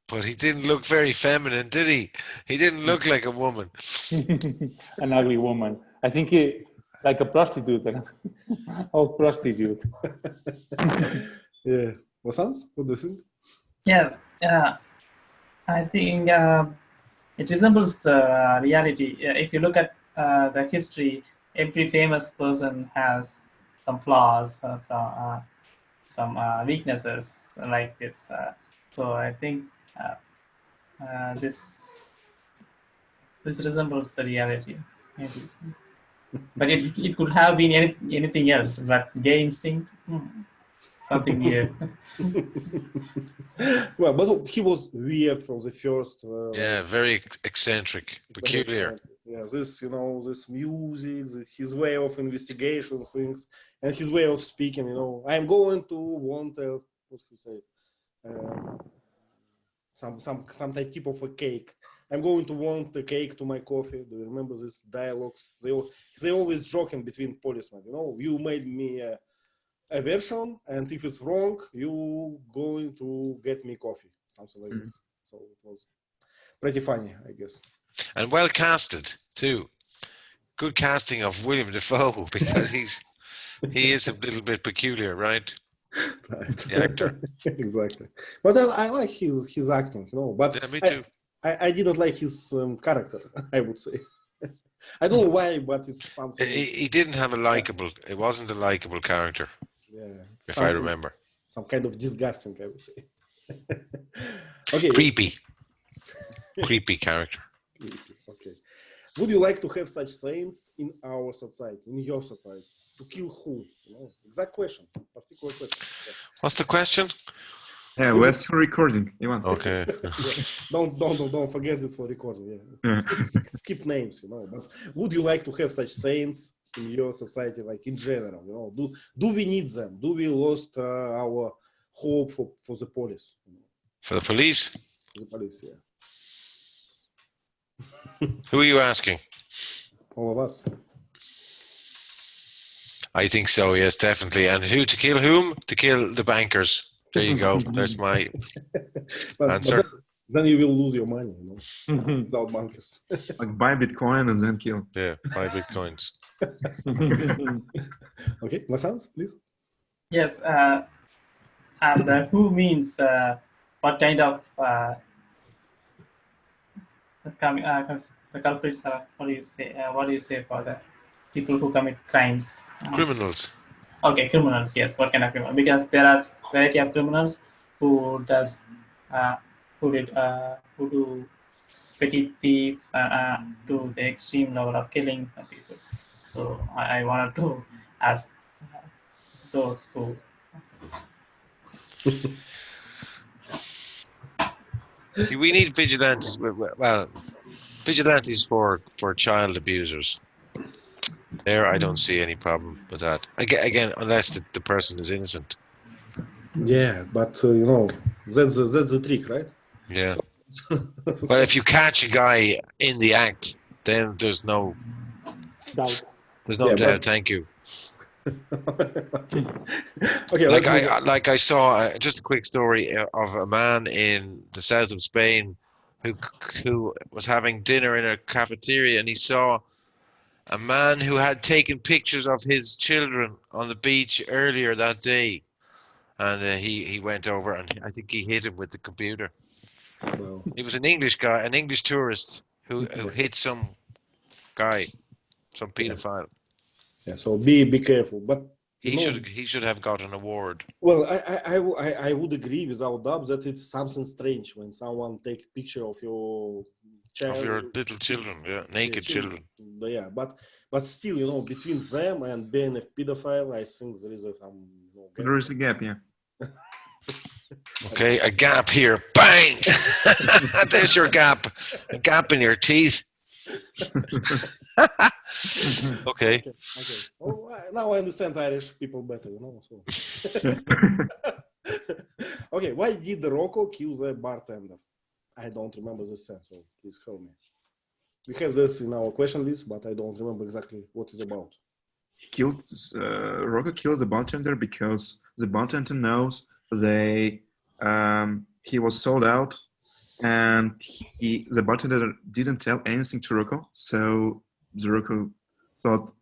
But he didn't look very feminine, did he? He didn't look like a woman. An ugly woman. I think he, like a prostitute, old prostitute. Yeah. Vasanth, what do you think? Yes, I think it resembles the reality. If you look at the history, every famous person has some flaws, some weaknesses like this. So I think this resembles the reality, maybe. But it could have been anything else. But gay instinct, something weird. Well, but he was weird from the first. Yeah, very eccentric, peculiar. Yeah, this, you know, this music, his way of investigation things, and his way of speaking. You know, I'm going to want what he say, some type of a cake. I'm going to want a cake to my coffee. Do you remember these dialogues? They always joking between policemen. You know, you made me a version, and if it's wrong, you going to get me coffee, something like this. So it was pretty funny, I guess. And well casted too. Good casting of William Dafoe, because he is a little bit peculiar, right? Right. The actor. Exactly. But I like his acting, you know. But Yeah, me too. I didn't like his character, I would say. I don't know why, but it's something. He didn't have a likable. It wasn't a likable character. Yeah, if I remember. Some kind of disgusting, I would say. Okay. Creepy character. Okay. Would you like to have such saints in our society, in your society? To kill who? You know, exact question. Particular question. What's the question? Yeah, we're still recording, Ivan. Okay. Yeah. Don't forget it's for recording. Yeah. Skip names, you know. But would you like to have such saints in your society, like in general? You know, do we need them? Do we lost our hope for the police? You know? For the police? For the police, yeah. Who are you asking? All of us. I think so, yes, definitely. And who to kill whom? To kill the bankers. There you go. There's my answer. But then you will lose your money, you know, without bankers. Like buy Bitcoin and then kill. Yeah, buy Bitcoins. Okay, Vasanth, please. Yes, and who means what kind of the culprits are? What do you say? What do you say for the people who commit crimes? Criminals. Okay, criminals. Yes, what kind of criminal? Because there are variety of criminals who do petty thieves to the extreme level of killing some people. So I wanted to ask those who. We need vigilantes. Well, vigilantes for child abusers. There, I don't see any problem with that. Again, unless the person is innocent. Yeah, but you know, that's the trick, right? Yeah. Well, if you catch a guy in the act, then there's no Doubt. There's no Yeah, doubt. but- Thank you. Okay, Like I saw just a quick story of a man in the south of Spain who was having dinner in a cafeteria, and he saw a man who had taken pictures of his children on the beach earlier that day, and he went over and I think he hit him with the computer. Well, He was an English guy, an English tourist who hit some guy, some pedophile. yeah, so be careful, but you He know, should have got an award. Well, I would agree without doubt that it's something strange when someone take a picture of your child, Of your little children, yeah, naked children. Yeah, but still, you know, between them and being a pedophile, I think there is some. You know, There is a gap, yeah. Okay, a gap here. Bang! There's your gap. A gap in your teeth. Okay. Okay. Oh, now I understand Irish people better, you know. So. Okay, why did Rocco kill the bartender? I don't remember this sense, so please help me. We have this in our question list, but I don't remember exactly what it's about. Rocco killed the bartender because the bartender knows he was sold out, and the bartender didn't tell anything to Rocco, so the Rocco thought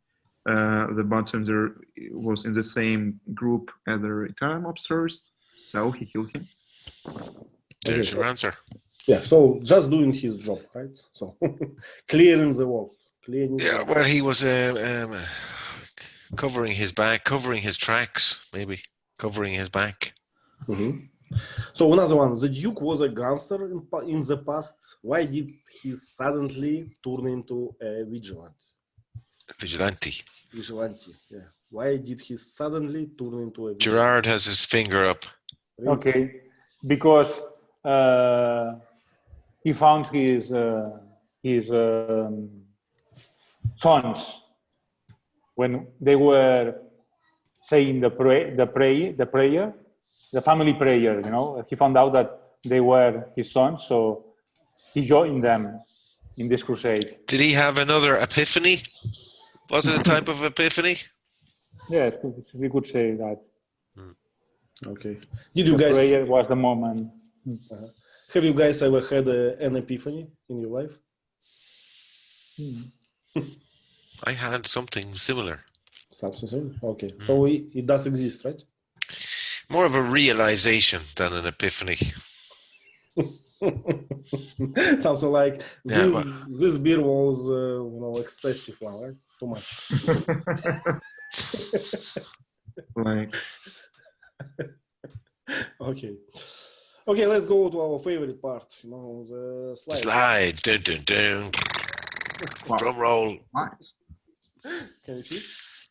the bartender was in the same group as the Italian mobsters, so he killed him. There's your answer. Yeah, so just doing his job, right? So clearing the wall. Yeah, well, he was covering his back, covering his tracks, maybe covering his back. Mm-hmm. So another one, the Duke was a gangster in the past. Why did he suddenly turn into a vigilante? Vigilante, yeah. Why did he suddenly turn into a vigilante? Gerard has his finger up. Okay, because he found his sons when they were saying the prayer, the family prayer. You know, he found out that they were his sons, so he joined them in this crusade. Did he have another epiphany? Was it a type of epiphany? Yes, we could say that. Okay. Did you guys? Prayer was the moment. Have you guys ever had an epiphany in your life? I had something similar. Something similar? Okay. So it does exist, right? More of a realization than an epiphany. Something like this beer was excessive one, right? Too much. Like, Okay, let's go to our favorite part, the slides. Slides. Dun, dun, dun. Drum roll. Can you see?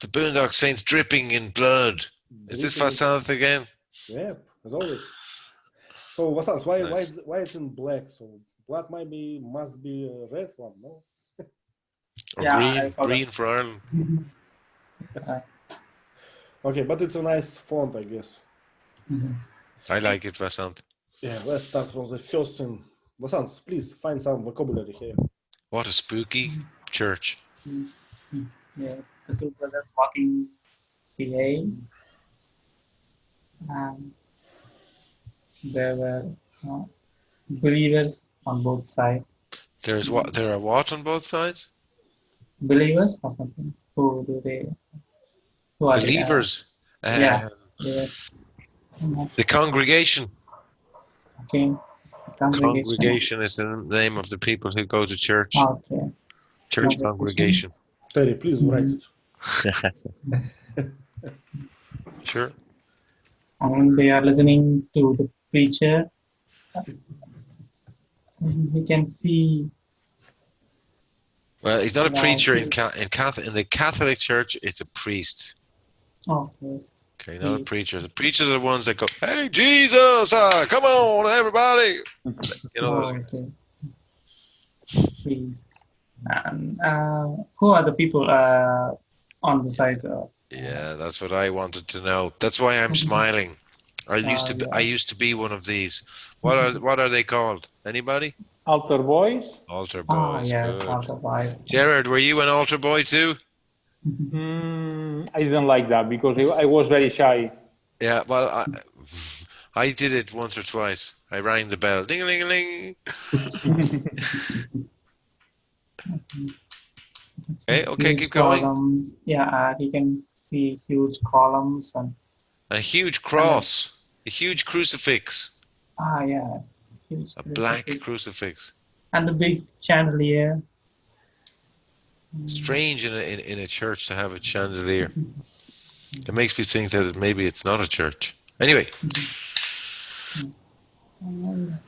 The Boondock Saints dripping in blood. Is this Vasanth again? Yeah, as always. So Vasanth, why Nice. why it's in black? So black must be a red one, no? Or Yeah, green for Ireland. Okay, but it's a nice font, I guess. I like it, Vasanth. Yeah, let's start from the first thing. Vasanth, please find some vocabulary here. What a spooky church. Yes, the two brothers walking away. There were believers on both sides. There are what on both sides? Believers or something? Who are they? Believers. Yeah. The congregation. Okay. Congregation is the name of the people who go to church. Okay. Church congregation. Terry, please write it. Sure. And they are listening to the preacher. We can see. Well, he's not a preacher in the Catholic Church. It's a priest. Oh, yes. Okay, not a preacher. The preachers are the ones that go, "Hey, Jesus, come on, everybody!" You know those. Okay. Priest. And who are the people on the side? Yeah, that's what I wanted to know. That's why I'm smiling. I used to be one of these. What are they called? Anybody? Altar boys. Altar Oh, boys. yes, Good. altar boys. Gerard, were you an altar boy too? I didn't like that because I was very shy. Yeah, well, I did it once or twice. I rang the bell. Ding-a-ling-a-ling. Okay, keep going. Columns. Yeah, you can see huge columns and A huge cross. A huge crucifix. yeah, huge A black crucifix. and a big chandelier. Strange in a church to have a chandelier. It makes me think that maybe it's not a church. Anyway,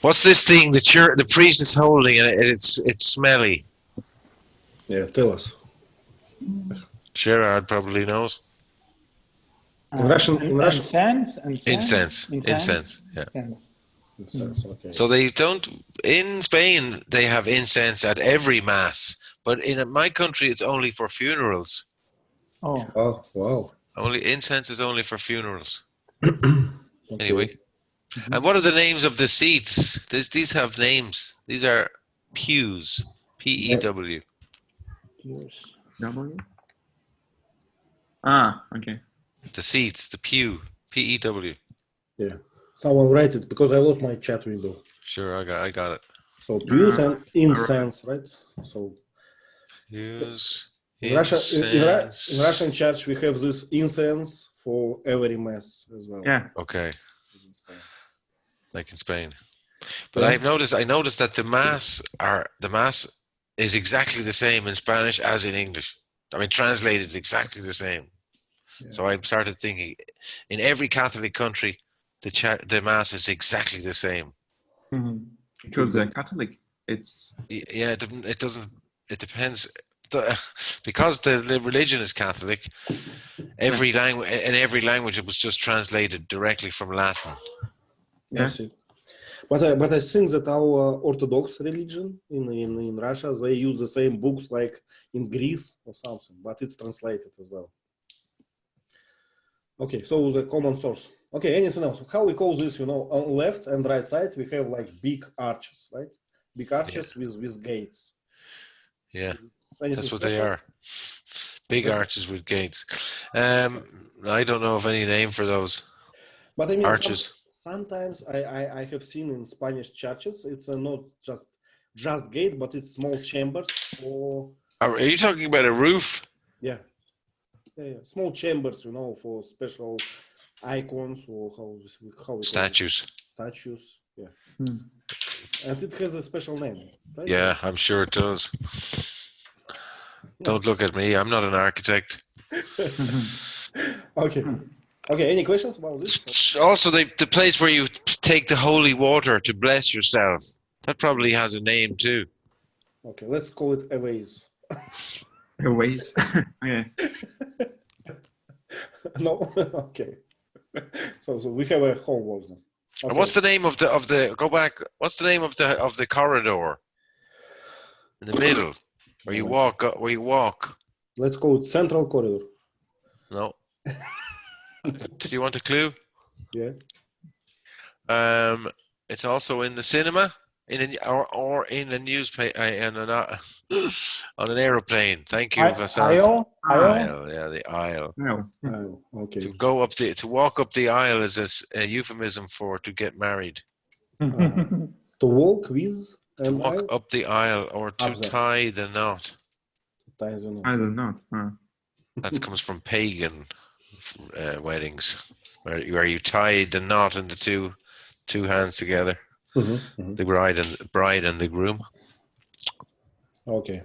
what's this thing the priest is holding and it's smelly? Yeah, tell us. Gerard probably knows. In Russian, Incense. Yeah. Incense, okay. So they don't. In Spain, they have incense at every mass, but in my country, it's only for funerals. Oh, wow. Incense is only for funerals. Okay. Anyway, And what are the names of the seats? These have names. These are pews. P-E-W. Pews. W? Ah, okay. The seats, the pew. P-E-W. Yeah. Someone write it because I lost my chat window. Sure, I got it. So pews and incense, right? So Pews. in Russian church we have this incense for every mass as well. Yeah. Okay. Like in Spain. But I noticed that the mass is exactly the same in Spanish as in English. I mean, translated exactly the same. Yeah. So I started thinking, in every Catholic country, the mass is exactly the same. Because they're Catholic, it's Yeah, it doesn't. It depends. Because the religion is Catholic, every language it was just translated directly from Latin. Yeah. That's it. But I think that our Orthodox religion in Russia, they use the same books like in Greece or something, but it's translated as well. Okay, so the common source. Okay, anything else? How we call this? On left and right side we have like big arches, right? Big arches with gates. Yeah, Anything that's what special? they are. Big arches with gates. I don't know of any name for those. But I mean, arches. Sometimes I have seen in Spanish churches, it's not just gate, but it's small chambers. Are you talking about a roof? Yeah. Small chambers, for special icons or how Statues. Statues, yeah. And it has a special name, right? Yeah, I'm sure it does. Don't look at me. I'm not an architect. Okay. Okay, any questions about this? Also, the place where you take the holy water to bless yourself, that probably has a name too. Okay, let's call it a vase. a ways. Okay. No? Okay. So we have a homework then. Okay. And what's the name of the go back? What's the name of the corridor in the middle where you walk? Let's call it central corridor. No. Do you want a clue? Yeah. It's also in the cinema, or in a newspaper, on an aeroplane. Thank you, Vasanth. Aisle, yeah, the aisle. No. Oh, okay. To walk up the aisle is a euphemism for to get married. To walk with To walk up the aisle or to tie the knot. Tie the knot. I don't know. That comes from pagan weddings, where you tie the knot in the two hands together. The bride and the groom. Okay.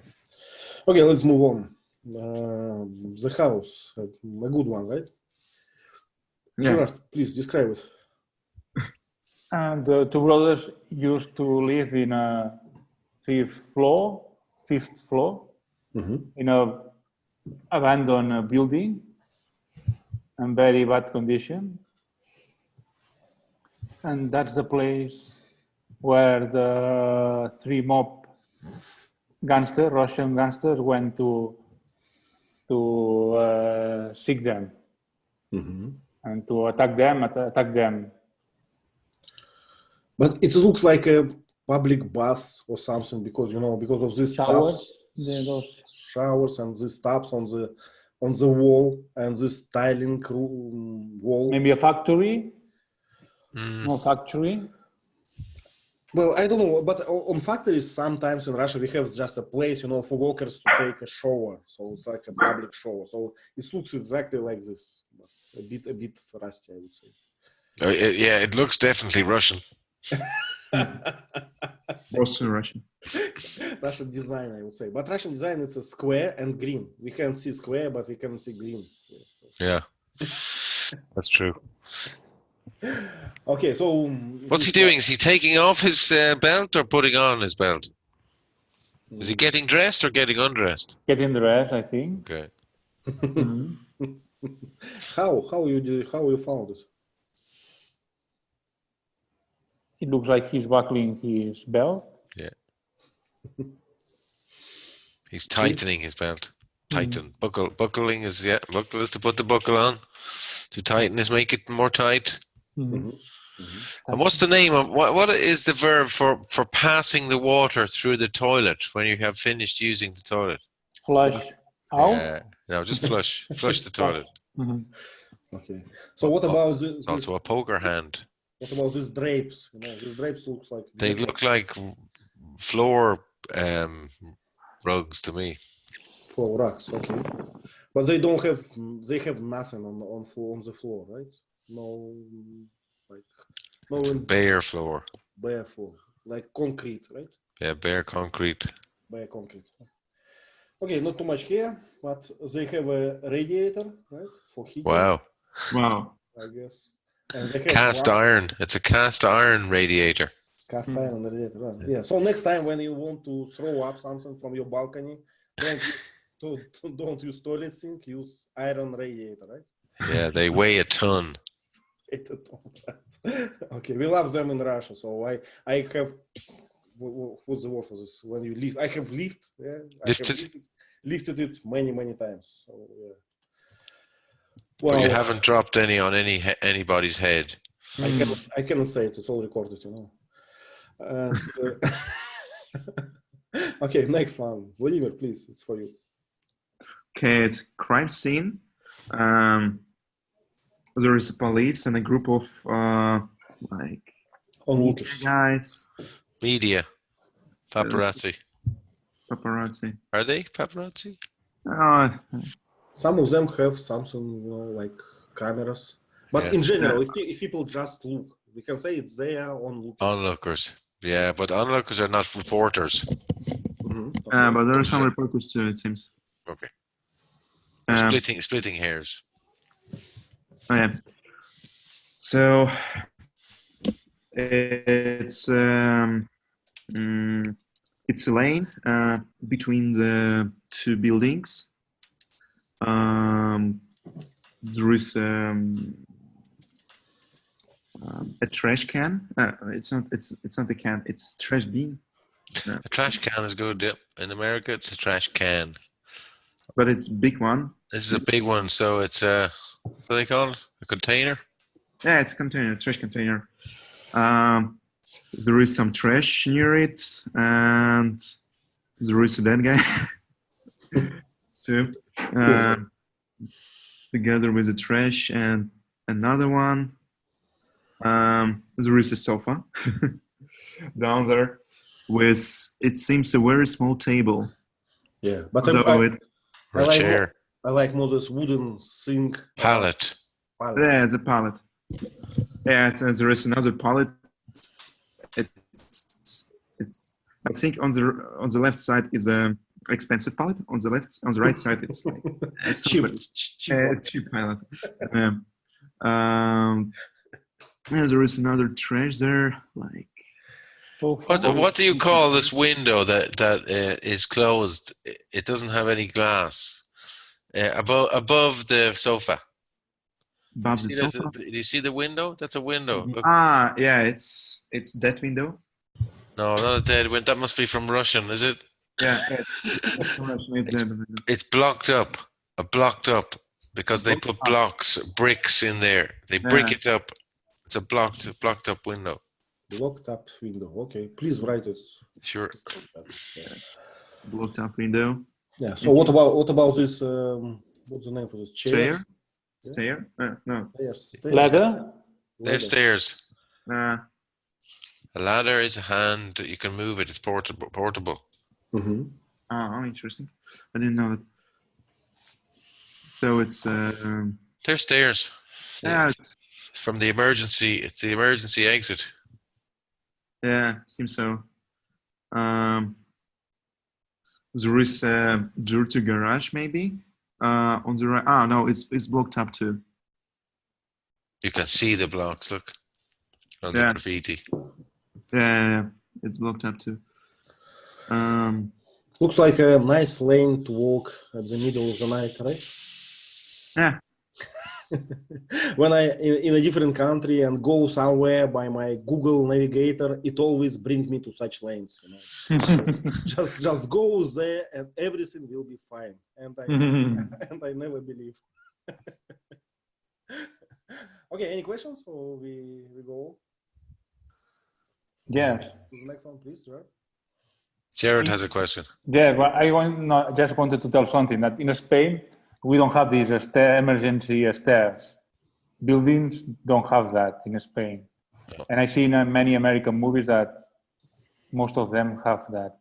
Okay, let's move on. The house, a good one, right? Yeah. Gerard, please describe it. And the two brothers used to live in a fifth floor, in a abandoned building in very bad condition. And that's the place where the three mob Russian gangsters went to seek them and to attack them. But it looks like a public bus or something because because of these Showers, showers and these taps on the wall and this tiling wall. Maybe a factory. No factory. Well, I don't know, but on factories sometimes in Russia we have just a place, for workers to take a shower. So it's like a public shower. So it looks exactly like this, but a bit rusty, I would say. Yeah, it looks definitely Russian. Also Russian. Russian design, I would say. But Russian design, it's a square and green. We can see square, but we can see green. Yeah, that's true. Okay, so... What's he doing? Is he taking off his belt or putting on his belt? Is he getting dressed or getting undressed? Getting dressed, I think. Okay. How you found this? It looks like he's buckling his belt. Yeah. He's tightening his belt. Buckling is buckle is to put the buckle on. To tighten is make it more tight. And what's the name of what is the verb for passing the water through the toilet when you have finished using the toilet? Flush out. No, just flush the toilet. Okay. So what about this? It's also a poker hand. What about these drapes? You know, these drapes looks like They look like floor rugs to me. floor rugs. Okay, but they don't have. They have nothing on the floor, right? No, like no Bare floor. bare floor, like concrete, right? Yeah, bare concrete. Bare concrete. Okay, not too much here, but they have a radiator, right, for heating. Wow. I guess. And they have Cast iron. It's a cast iron radiator. Cast iron radiator. Right. Yeah. So next time when you want to throw up something from your balcony, don't use toilet sink. Use iron radiator, right? Yeah, they weigh a ton. Okay, we love them in Russia. So I have. What's the word for this? When you lift, I have lift. Yeah, lifted it many times. So yeah. Well, but you haven't dropped any on anybody's head. I cannot say it. It's all recorded, you know. And, okay, next one, Vladimir, please. It's for you. Okay, it's crime scene. There is a police and a group of like onlookers, guys. Media, paparazzi. Paparazzi. Are they paparazzi? Some of them have something, you know, like cameras. But in general, if people just look, we can say it's there onlookers. Onlookers. Yeah, but onlookers are not reporters. Mm-hmm. Okay. But there are some reporters too, it seems. Okay. Splitting hairs. Oh, yeah. So it's a lane between the two buildings. There is a trash can. It's not a can. It's trash bin. A trash can is good. Yep. In America, it's a trash can. But it's a big one. This is a big one, so it's what do they call it? A container? Yeah, it's a container, trash container. There is some trash near it, and there is a dead guy too. Together with the trash and another one. There is a sofa down there with, it seems, a very small table. Yeah, but or a chair. I like more this wooden sink. Pallet. Yeah, it's a pallet. Yeah, there is another pallet. It's. I think on the left side is a expensive pallet. On the right side it's like cheap pallet. There is another trash there. Like. What do you call this window that is closed? It doesn't have any glass. Above the sofa. Above the sofa? Do you see the window? That's a window. Look. Yeah, it's that window. No, not a dead window. That must be from Russian, is it? Yeah, it's blocked up. Blocked up because they put bricks in there. They brick it up. It's a blocked up window. Blocked up window. Okay, please write it. Sure. Blocked up window. Yeah. So what about this? What's the name for this chair? Stair? No. Ladder. There's stairs. A ladder is a hand. You can move it. It's portable. Mm-hmm. Oh, interesting. I didn't know that. So it's. There's stairs. Yeah. It's from the emergency. It's the emergency exit. Yeah, seems so. There is a dirty garage, maybe. On the right. Ah, no, it's blocked up too. You can see the blocks. Look on the graffiti. Yeah, it's blocked up too. Looks like a nice lane to walk at the middle of the night, right? Yeah. When I in a different country and go somewhere by my Google Navigator, it always brings me to such lanes. You know? just go there and everything will be fine. And I never believe. Okay, any questions or we go? Yes. The next one, please, Gerard. Gerard has a question. Yeah, but just wanted to tell something that in Spain, we don't have these emergency stairs. Buildings don't have that in Spain. No. And I've seen many American movies that most of them have that.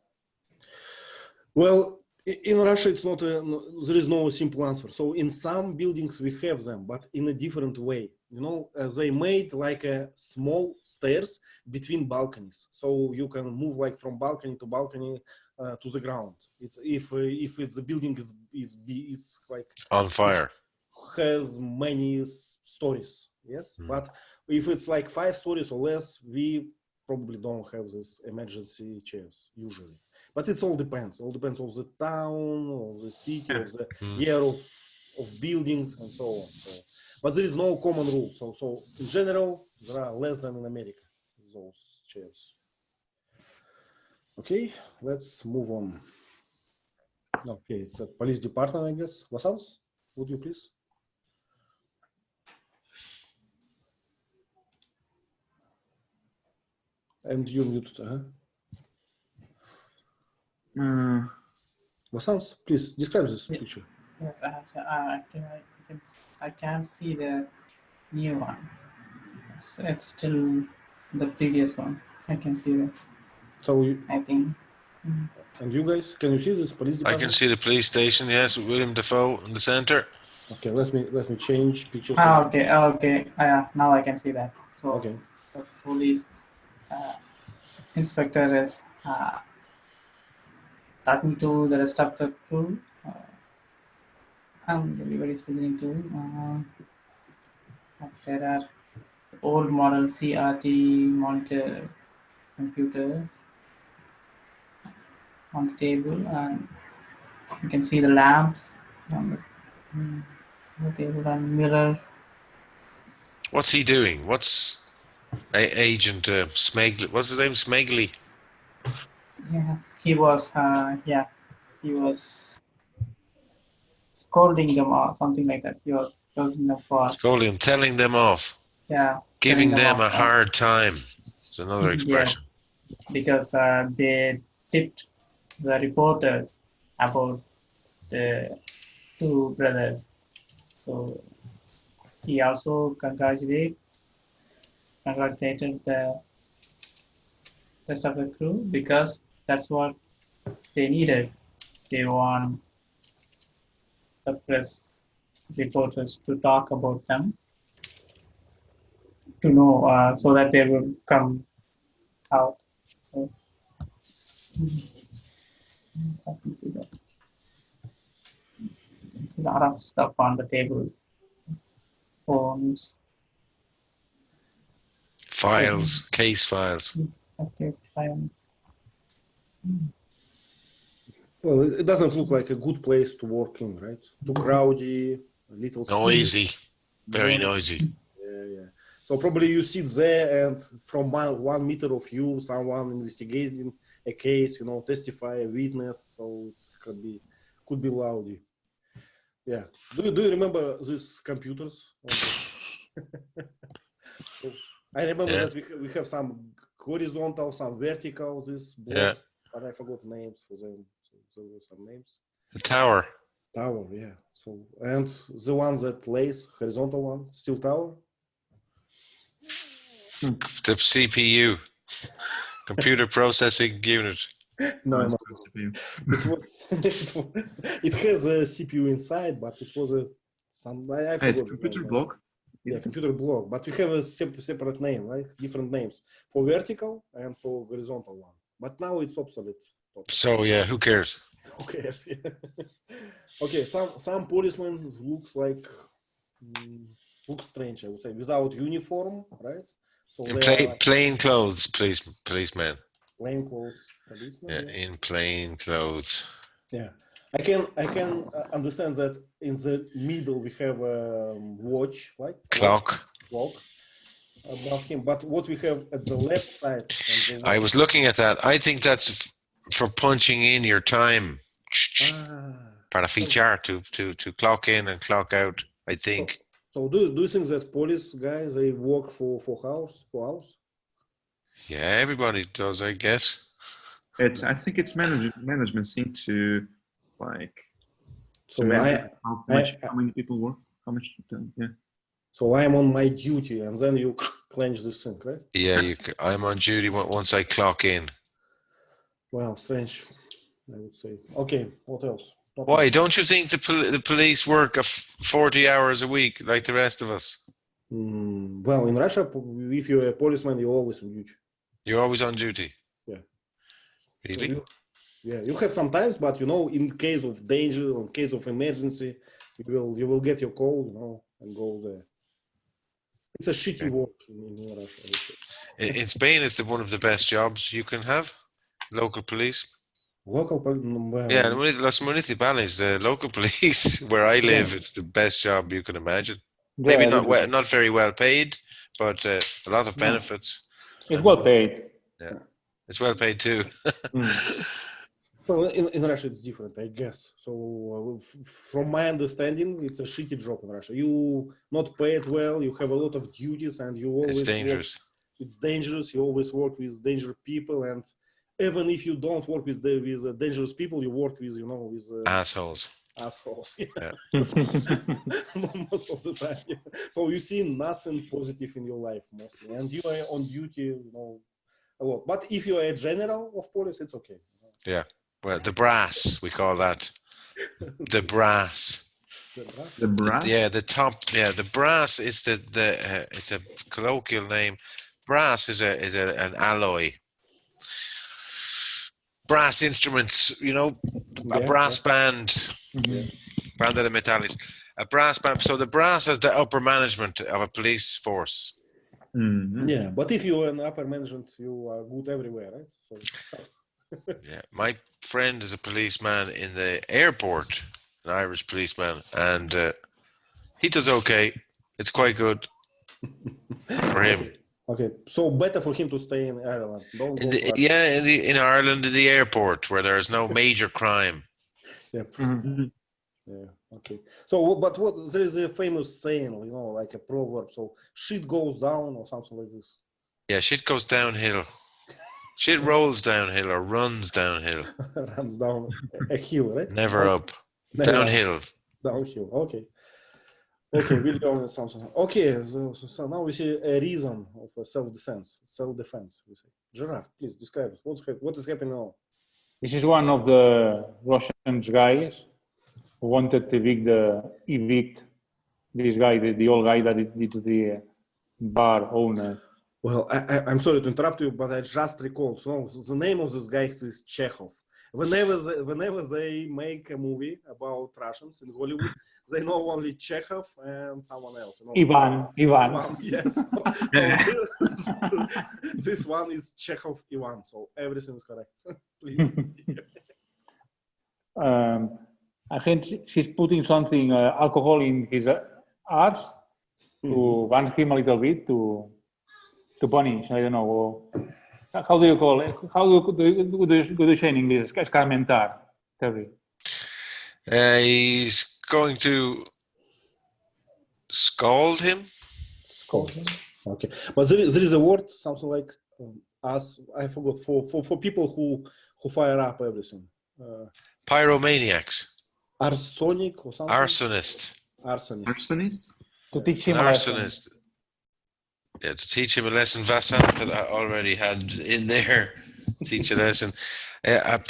Well, in Russia, it's not there is no simple answer. So in some buildings we have them, but in a different way. You know, they made like a small stairs between balconies, so you can move like from balcony to balcony to the ground. It's if it's the building is like On fire. has many stories. Yes, but if it's like 5 stories or less, we probably don't have this emergency chairs usually. But it all depends. All depends on the town, or the city, of the year of buildings, and so on. So, but there is no common rule. So in general, there are less than in America, those chairs. Okay, let's move on. Okay, it's a police department, I guess. Vasanth, would you please? And you muted. Vasanth, please describe this picture. Yes, I can't see the new one. It's still the previous one. I can see that. So you, I think. and you guys, can you see this police I department? can see the police station, yes, with William Dafoe in the center. Okay, let me change pictures. Okay. Now I can see that. So Okay. the police inspector is talking to the rest of the crew. Everybody's listening to. There are old model CRT monitor computers on the table, and you can see the lamps on the table and mirror. What's he doing? What's Agent Smegli? What's his name? Smegli. Yes, he was. He was scolding them or something like that. He was scolding them for. Scolding, telling them off. Yeah. Giving telling them a off, hard time. It's another expression. Yeah, because they tipped the reporters about the 2 brothers. So he also congratulated the rest of the crew because that's what they needed. They want the press reporters to talk about them, to know, so that they will come out. So, it's a lot of stuff on the tables, phones, Files, case files. case files. Well, it doesn't look like a good place to work in, right? Too crowdy, a little Noisy, very noisy. Yeah. So probably you sit there, and from 1 meter of you, someone investigating a case, testify, a witness. So it could be loudy. Yeah. Do you remember these computers? I remember that we have some horizontal, some vertical, this blocks, but I forgot names for them. So there were some names. The tower. Tower, yeah. So, and the one that lays horizontal one, still tower? The CPU. Computer processing unit. No. It has a CPU inside, but it was I forgot. It's computer block. Yeah, computer block. But we have a separate name, right? Different names for vertical and for horizontal one. But now it's obsolete. So yeah, who cares? Who cares? Yeah. Okay, some policemen look strange, I would say, without uniform, right? So In plain clothes, policeman. Plain clothes policemen. Yeah, in plain clothes. Yeah, I can understand that in the middle we have a watch, right? Clock. Above him, but what we have at the left side. I was looking at that. I think that's for punching in your time. Para fichar, to clock in and clock out, I think. So do you think that police guys, they work for hours? Yeah, everybody does, I guess. I think it's management thing to like So to manage how many people work, how much. Yeah. So I am on my duty, and then you clench this thing, right? Yeah, I'm on duty once I clock in. Well, strange, I would say. Okay, what else? Why? Don't you think the police work 40 hours a week like the rest of us? Well, in Russia, if you're a policeman, you're always on duty. You're always on duty? Yeah. Really? So you have some times, but in case of danger, in case of emergency, you will get your call, and go there. It's a shitty work in Russia. In Spain, it's one of the best jobs you can have. Local police. Local police. Yeah, Los Municipales, the local police where I live, it's the best job you can imagine. Yeah, Maybe not very well paid, but a lot of benefits. It's well paid. Yeah, it's well paid too. Well, in Russia it's different, I guess. So from my understanding, it's a shitty job in Russia. You not paid well, you have a lot of duties, and you always It's dangerous. It's dangerous. You always work with dangerous people, and even if you don't work with dangerous people, you work with with assholes. Assholes. Yeah. Most of the time. Yeah. So you see nothing positive in your life mostly, and you are on duty, a lot. But if you are a general of police, it's okay. Yeah. Well, the brass, we call that. The brass. The brass? Yeah, the top. Yeah, the brass is it's a colloquial name. Brass is an alloy. Brass instruments, a brass band. Banda de metales. A brass band. So the brass is the upper management of a police force. Mm-hmm. Yeah, but if you are in upper management, you are good everywhere, right? So. Yeah, my friend is a policeman in the airport, an Irish policeman, and he does okay. It's quite good for him. Okay, so better for him to stay in Ireland. In Ireland, in the airport, where there is no major crime. Yep. Mm-hmm. Yeah. Okay. So, but there is a famous saying, like a proverb. So, shit goes down or something like this. Yeah, shit goes downhill. Shit rolls downhill or runs downhill. Runs down a hill, right? Never up. Downhill. Up. Downhill. Okay. Okay, we'll go with something. Okay, so now we see a reason of self-defense. We say, Gerard, please describe it. What is happening now? This is one of the Russian guys who wanted to evict this guy, the old guy that did the bar owner. Well, I'm sorry to interrupt you, but I just recalled. So the name of this guy is Chekhov. Whenever they make a movie about Russians in Hollywood, they know only Chekhov and someone else. Ivan. Yes. This one is Chekhov Ivan, so everything is correct. Please. I think she's putting something, alcohol in his arse to ban him a little bit to punish. I don't know. How do you call it? How do you say in English? Escarmentar. Tell me. He's going to scald him. Scald him. Okay, but there is a word, something like I forgot for people who fire up everything. Pyromaniacs. Arsonic or something. Arsonist. To teach him arsonist. Yeah, to teach him a lesson. Vasanth that I already had in there. Teach a lesson.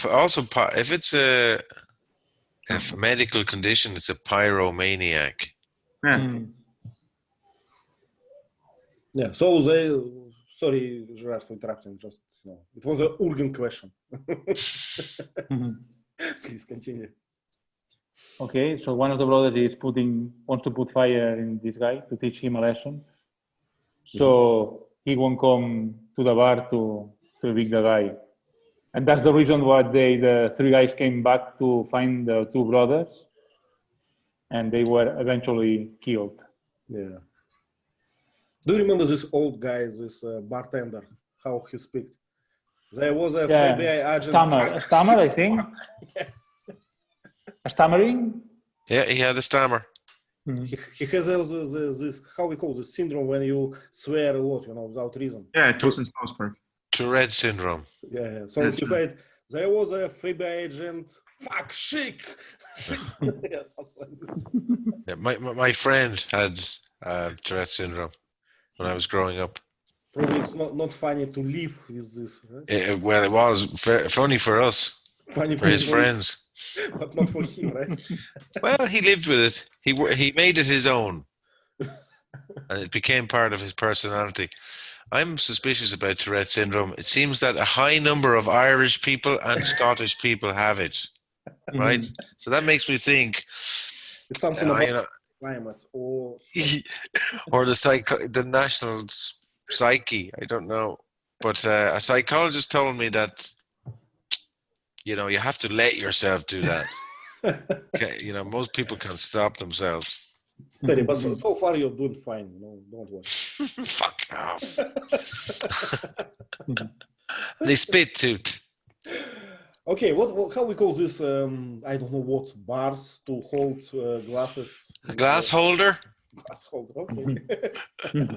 Also, if it's a medical condition, it's a pyromaniac. Yeah. Yeah. So sorry, Gerard, for interrupting. Just it was an urgent question. Please continue. Okay, so one of the brothers wants to put fire in this guy to teach him a lesson. So he won't come to the bar to evict the guy. And that's the reason why the three guys came back to find the two brothers, and they were eventually killed. Yeah. Do you remember this old guy, this bartender, how he speaks? There was a FBI agent. Stammer, I think. Yeah. A stammering? Yeah, he had a stammer. He has this, how we call this syndrome when you swear a lot, without reason. Yeah, Tosin's passport. Tourette syndrome. Yeah. So he said there was a FBI agent. Fuck, chic. Yeah, something like this. Yeah, my friend had Tourette syndrome when I was growing up. Probably it's not funny to live with this, right? Well, it was funny for us, Funny for his him, friends. but not for him, right? Well, he lived with it. He made it his own, and it became part of his personality. I'm suspicious about Tourette syndrome. It seems that a high number of Irish people and Scottish people have it, right? So that makes me think It's something about climate or or the national psyche. I don't know, but a psychologist told me that you have to let yourself do that. Okay, most people can stop themselves. Terry, but so far you're doing fine. No, don't worry. Fuck off. They spit tooth. Okay, how we call this? I don't know what bars to hold glasses. A glass holder. Glass holder. Okay.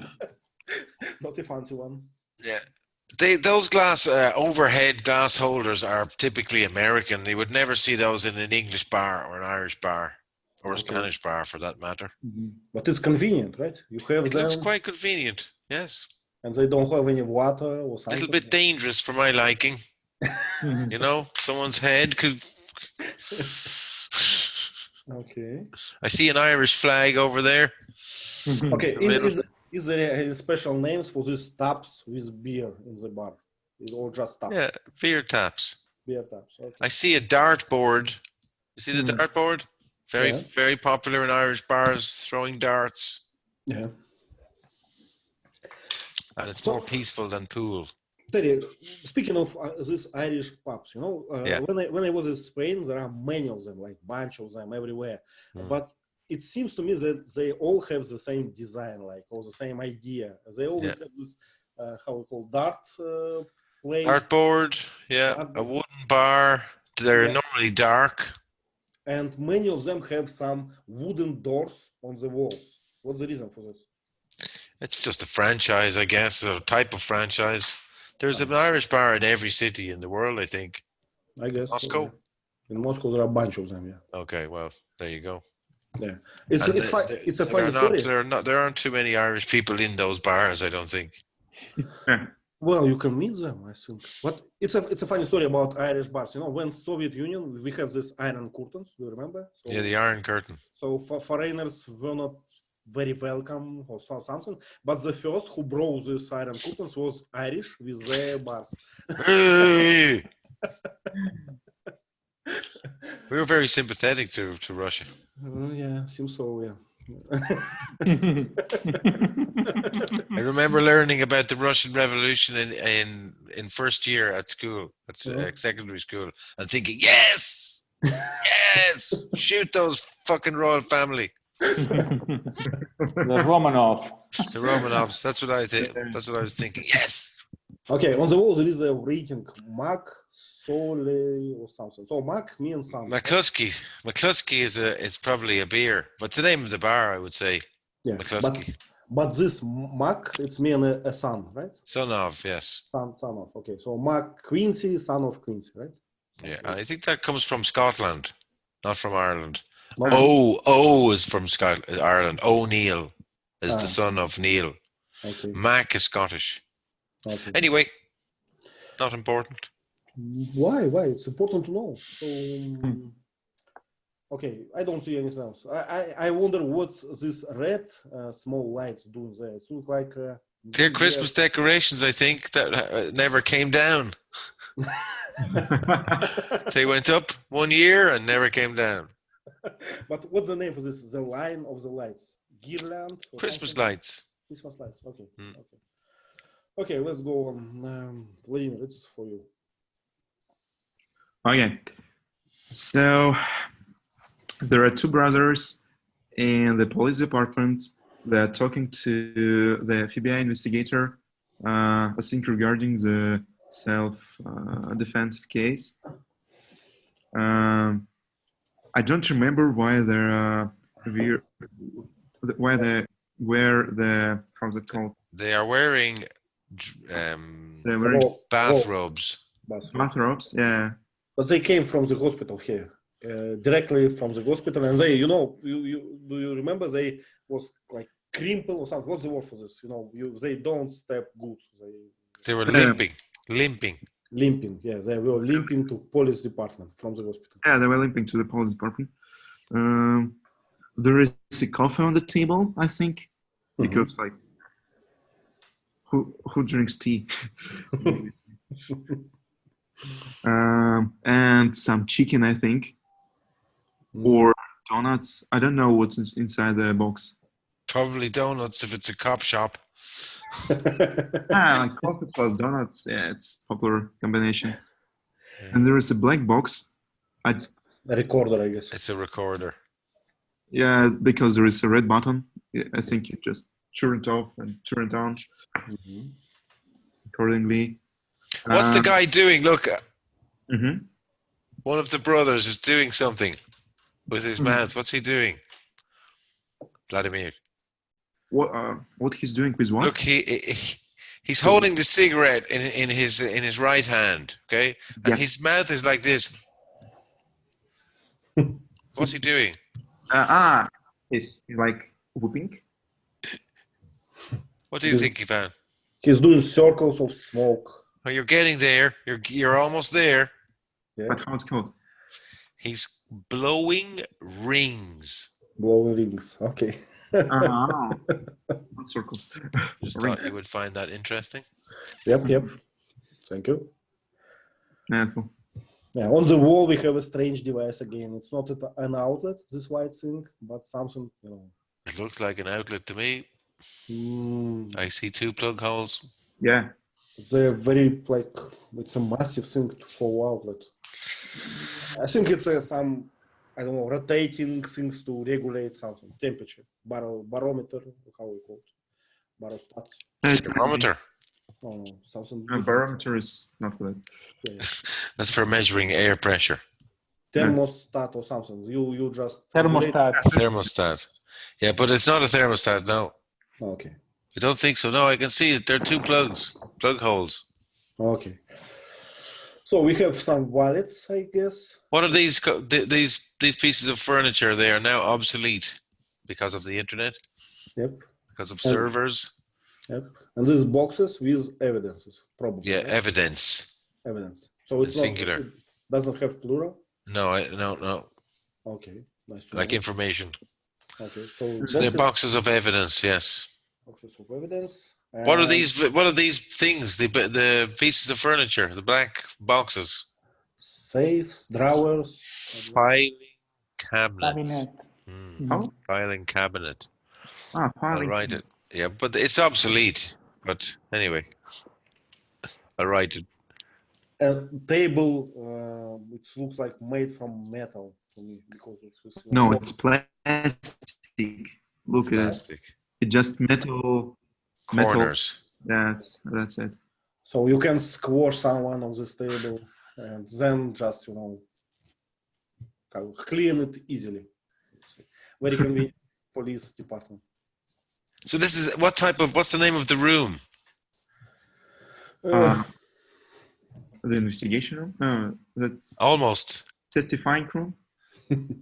Not a fancy one. Yeah. Those glass overhead glass holders are typically American. You would never see those in an English bar or an Irish bar or a Spanish bar, for that matter. But it's convenient, right? You have It them, looks quite convenient. Yes. and they don't have any water or A something. little bit dangerous for my liking. Someone's head could. Okay. I see an Irish flag over there. Okay. Is there any special names for these taps with beer in the bar, or just taps? Yeah, beer taps. Beer taps. Okay. I see a dartboard. You see the dartboard? Very popular in Irish bars, throwing darts. Yeah. And it's more peaceful than pool. Terry, speaking of these Irish pubs, when I was in Spain, there are many of them, like bunch of them everywhere. But it seems to me that they all have the same design, or the same idea. They always have this, how we call dart place. Dartboard, a wooden bar. They're normally dark. And many of them have some wooden doors on the walls. What's the reason for this? It's just a franchise, I guess, a type of franchise. There's an Irish bar in every city in the world, I think. I guess. Moscow? So, yeah. In Moscow, there are a bunch of them, yeah. Okay, well, there you go. Yeah. It's a funny story. There aren't too many Irish people in those bars, I don't think. Well, you can meet them, I think. But it's a funny story about Irish bars. When Soviet Union, we have this iron curtains. Do you remember? So, the Iron Curtain. So foreigners were not very welcome or something. But the first who broke these iron curtains was Irish with their bars. Hey! We were very sympathetic to Russia. Yeah, seems so, yeah. I remember learning about the Russian Revolution in first year at school, at secondary school, and thinking, yes, shoot those fucking royal family. The Romanov. The Romanovs. That's what I think. That's what I was thinking. Yes. Okay, on the wall there is a rating Mac, Sole, or something. So Mac means something. McCluskey is probably a beer, but the name of the bar, I would say. Yeah, McCluskey. But this Mac, it's mean a son, right? Son of, yes. Son of. Okay, so Mac Quincy, son of Quincy, right? Yeah, and I think that comes from Scotland, not from Ireland. No. O is from Ireland. O'Neill is the son of Neil. Okay. Mac is Scottish. Okay. Anyway, not important. Why? It's important to know. So, okay, I don't see anything else. I wonder what these red small lights doing there. It looks like they're Christmas decorations, I think, that never came down. They went up 1 year and never came down. But what's the name for this? The line of the lights? Guirland? Christmas lights. Christmas lights. Okay. Okay, let's go on. Vladimir, it's for you. Okay. So there are two brothers in the police department that are talking to the FBI investigator, I think regarding the self-defensive case. I don't remember why how's it called? They are wearing They were bathrobes. bathrobes. Yeah. But they came from the hospital here, directly from the hospital, and they, do you remember they was like crippled or something? What's the word for this? They don't step good. They were limping. Limping, yeah, they were limping to police department from the hospital. Yeah, they were limping to the police department. There is a coffee on the table, I think, because like, who drinks tea? And some chicken, I think, or donuts. I don't know what's inside the box. Probably donuts if it's a cop shop. Like coffee plus donuts. Yeah, it's popular combination. And there is a black box. A recorder, I guess. It's a recorder. Yeah, because there is a red button. I think you just turn it off and turn it on accordingly. What's the guy doing? Look, one of the brothers is doing something with his mouth. What's he doing? Vladimir. What he's doing with what? Look, he's holding the cigarette in his right hand, okay? And his mouth is like this. What's he doing? He's like whooping. What do you think, Ivan? He's doing circles of smoke. Oh, you're getting there. You're almost there. Yeah. But how it's called? He's blowing rings. Blowing rings. Okay. Not circles. Just thought you would find that interesting. Yep. Thank you. Yeah, cool. Yeah, on the wall we have a strange device again. It's not an outlet, this white thing, but something, It looks like an outlet to me. I see 2 plug holes. Yeah. They're very, it's a massive thing for outlet. I think it's some, rotating things to regulate something. Temperature, barometer, how we call it? Barostat. Thermometer. Oh, something. Barometer is not good. Yeah. That's for measuring air pressure. Thermostat or something. You just Thermostat. Yeah, but it's not a thermostat, no. Okay. I don't think so. No, I can see it. There are 2 plug holes. Okay. So we have some wallets, I guess. What are these pieces of furniture? They are now obsolete because of the internet. Yep. Because of servers. Yep. And these boxes with evidences, probably. Yeah, right? evidence. So it's singular. It doesn't have plural. No. Okay. Nice to Like know. information. Okay. So they're boxes of evidence. Yes. Boxes of evidence. What are these? What are these things? The pieces of furniture, the black boxes. Safes, drawers. Filing cabinets. Cabinet. Filing cabinet. Filing. I'll write it. Yeah, but it's obsolete. But anyway, I'll write it. A table, which looks like made from metal to me because it's No, it's plastic. Look at it. It's just metal. Corners. Yes, that's it. So you can squash someone on this table and then just, clean it easily. Very convenient police department. So this is what's the name of the room? The investigation room? No, that's Almost. testifying room?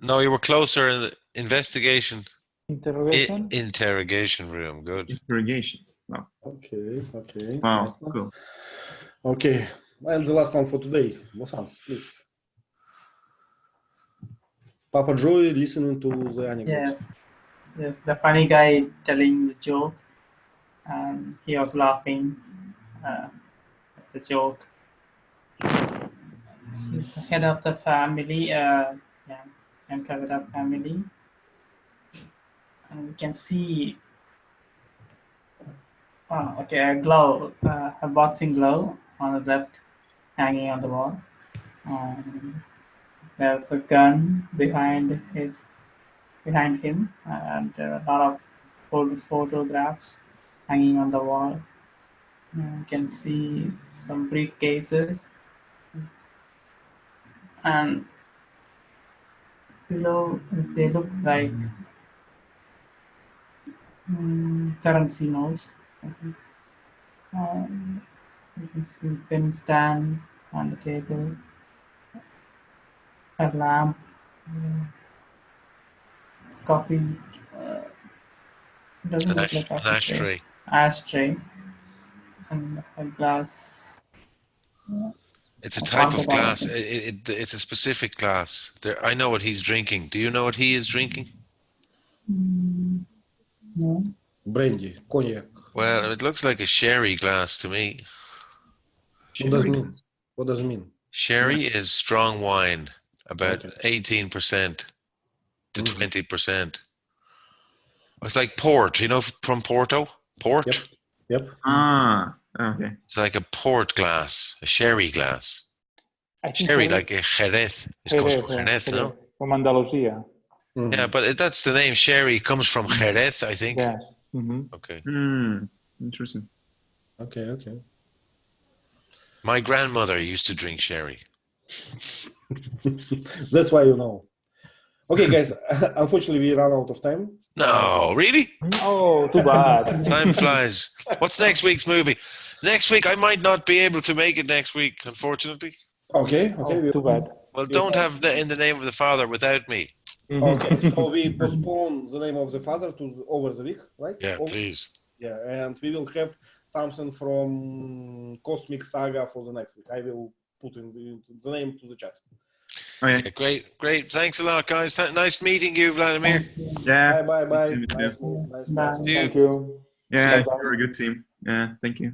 No, you were closer in the investigation. Interrogation. Interrogation room. Good. Interrogation. Wow. Okay. Wow, Nice one. cool. Okay, and the last one for today. Vasanth, please. Papa Joey listening to the anecdote. Yes, the funny guy telling the joke, and he was laughing at the joke. He's the head of the family, Kavita family, and we can see a glove, a boxing glove on the left, hanging on the wall. There's a gun behind him, and there are a lot of old photographs hanging on the wall. You can see some briefcases, and below they look like currency notes. You can see pen stands on the table, a lamp, coffee. Doesn't look like An ashtray. Ashtray, and a glass. It's a type of glass. It's a specific glass. I know what he's drinking. Do you know what he is drinking? No. Brandy, cognac. Well, it looks like a sherry glass to me. What does it mean? What does it mean? Sherry is strong wine, about Okay. 18% to 20%. It's like port, you know, from Porto? Port? Yep. Ah, okay. It's like a port glass, a sherry glass. I think Sherry, like a Jerez. It comes from Jerez, no? From Andalusia. Mhm. Yeah, but that's the name. Sherry comes from Jerez, I think. Yes. Mm-hmm. Okay. Interesting. Okay. My grandmother used to drink sherry. That's why you know. Okay, guys. Unfortunately, we ran out of time. No, really? Oh, too bad. Time flies. What's next week's movie? Next week, I might not be able to make it next week, unfortunately. Okay. Oh, too bad. Well, don't have In the Name of the Father without me. Okay, so we postpone The Name of the Father to over the week, right? Yeah, please. Yeah, and we will have something from Cosmic Saga for the next week. I will put in the name to the chat. Okay. Yeah, great. Thanks a lot, guys. Nice meeting you, Vladimir. Yeah. Bye. You too. Nice. Bye. See you. Thank you. Yeah, Bye-bye. you're a good team. Yeah, thank you.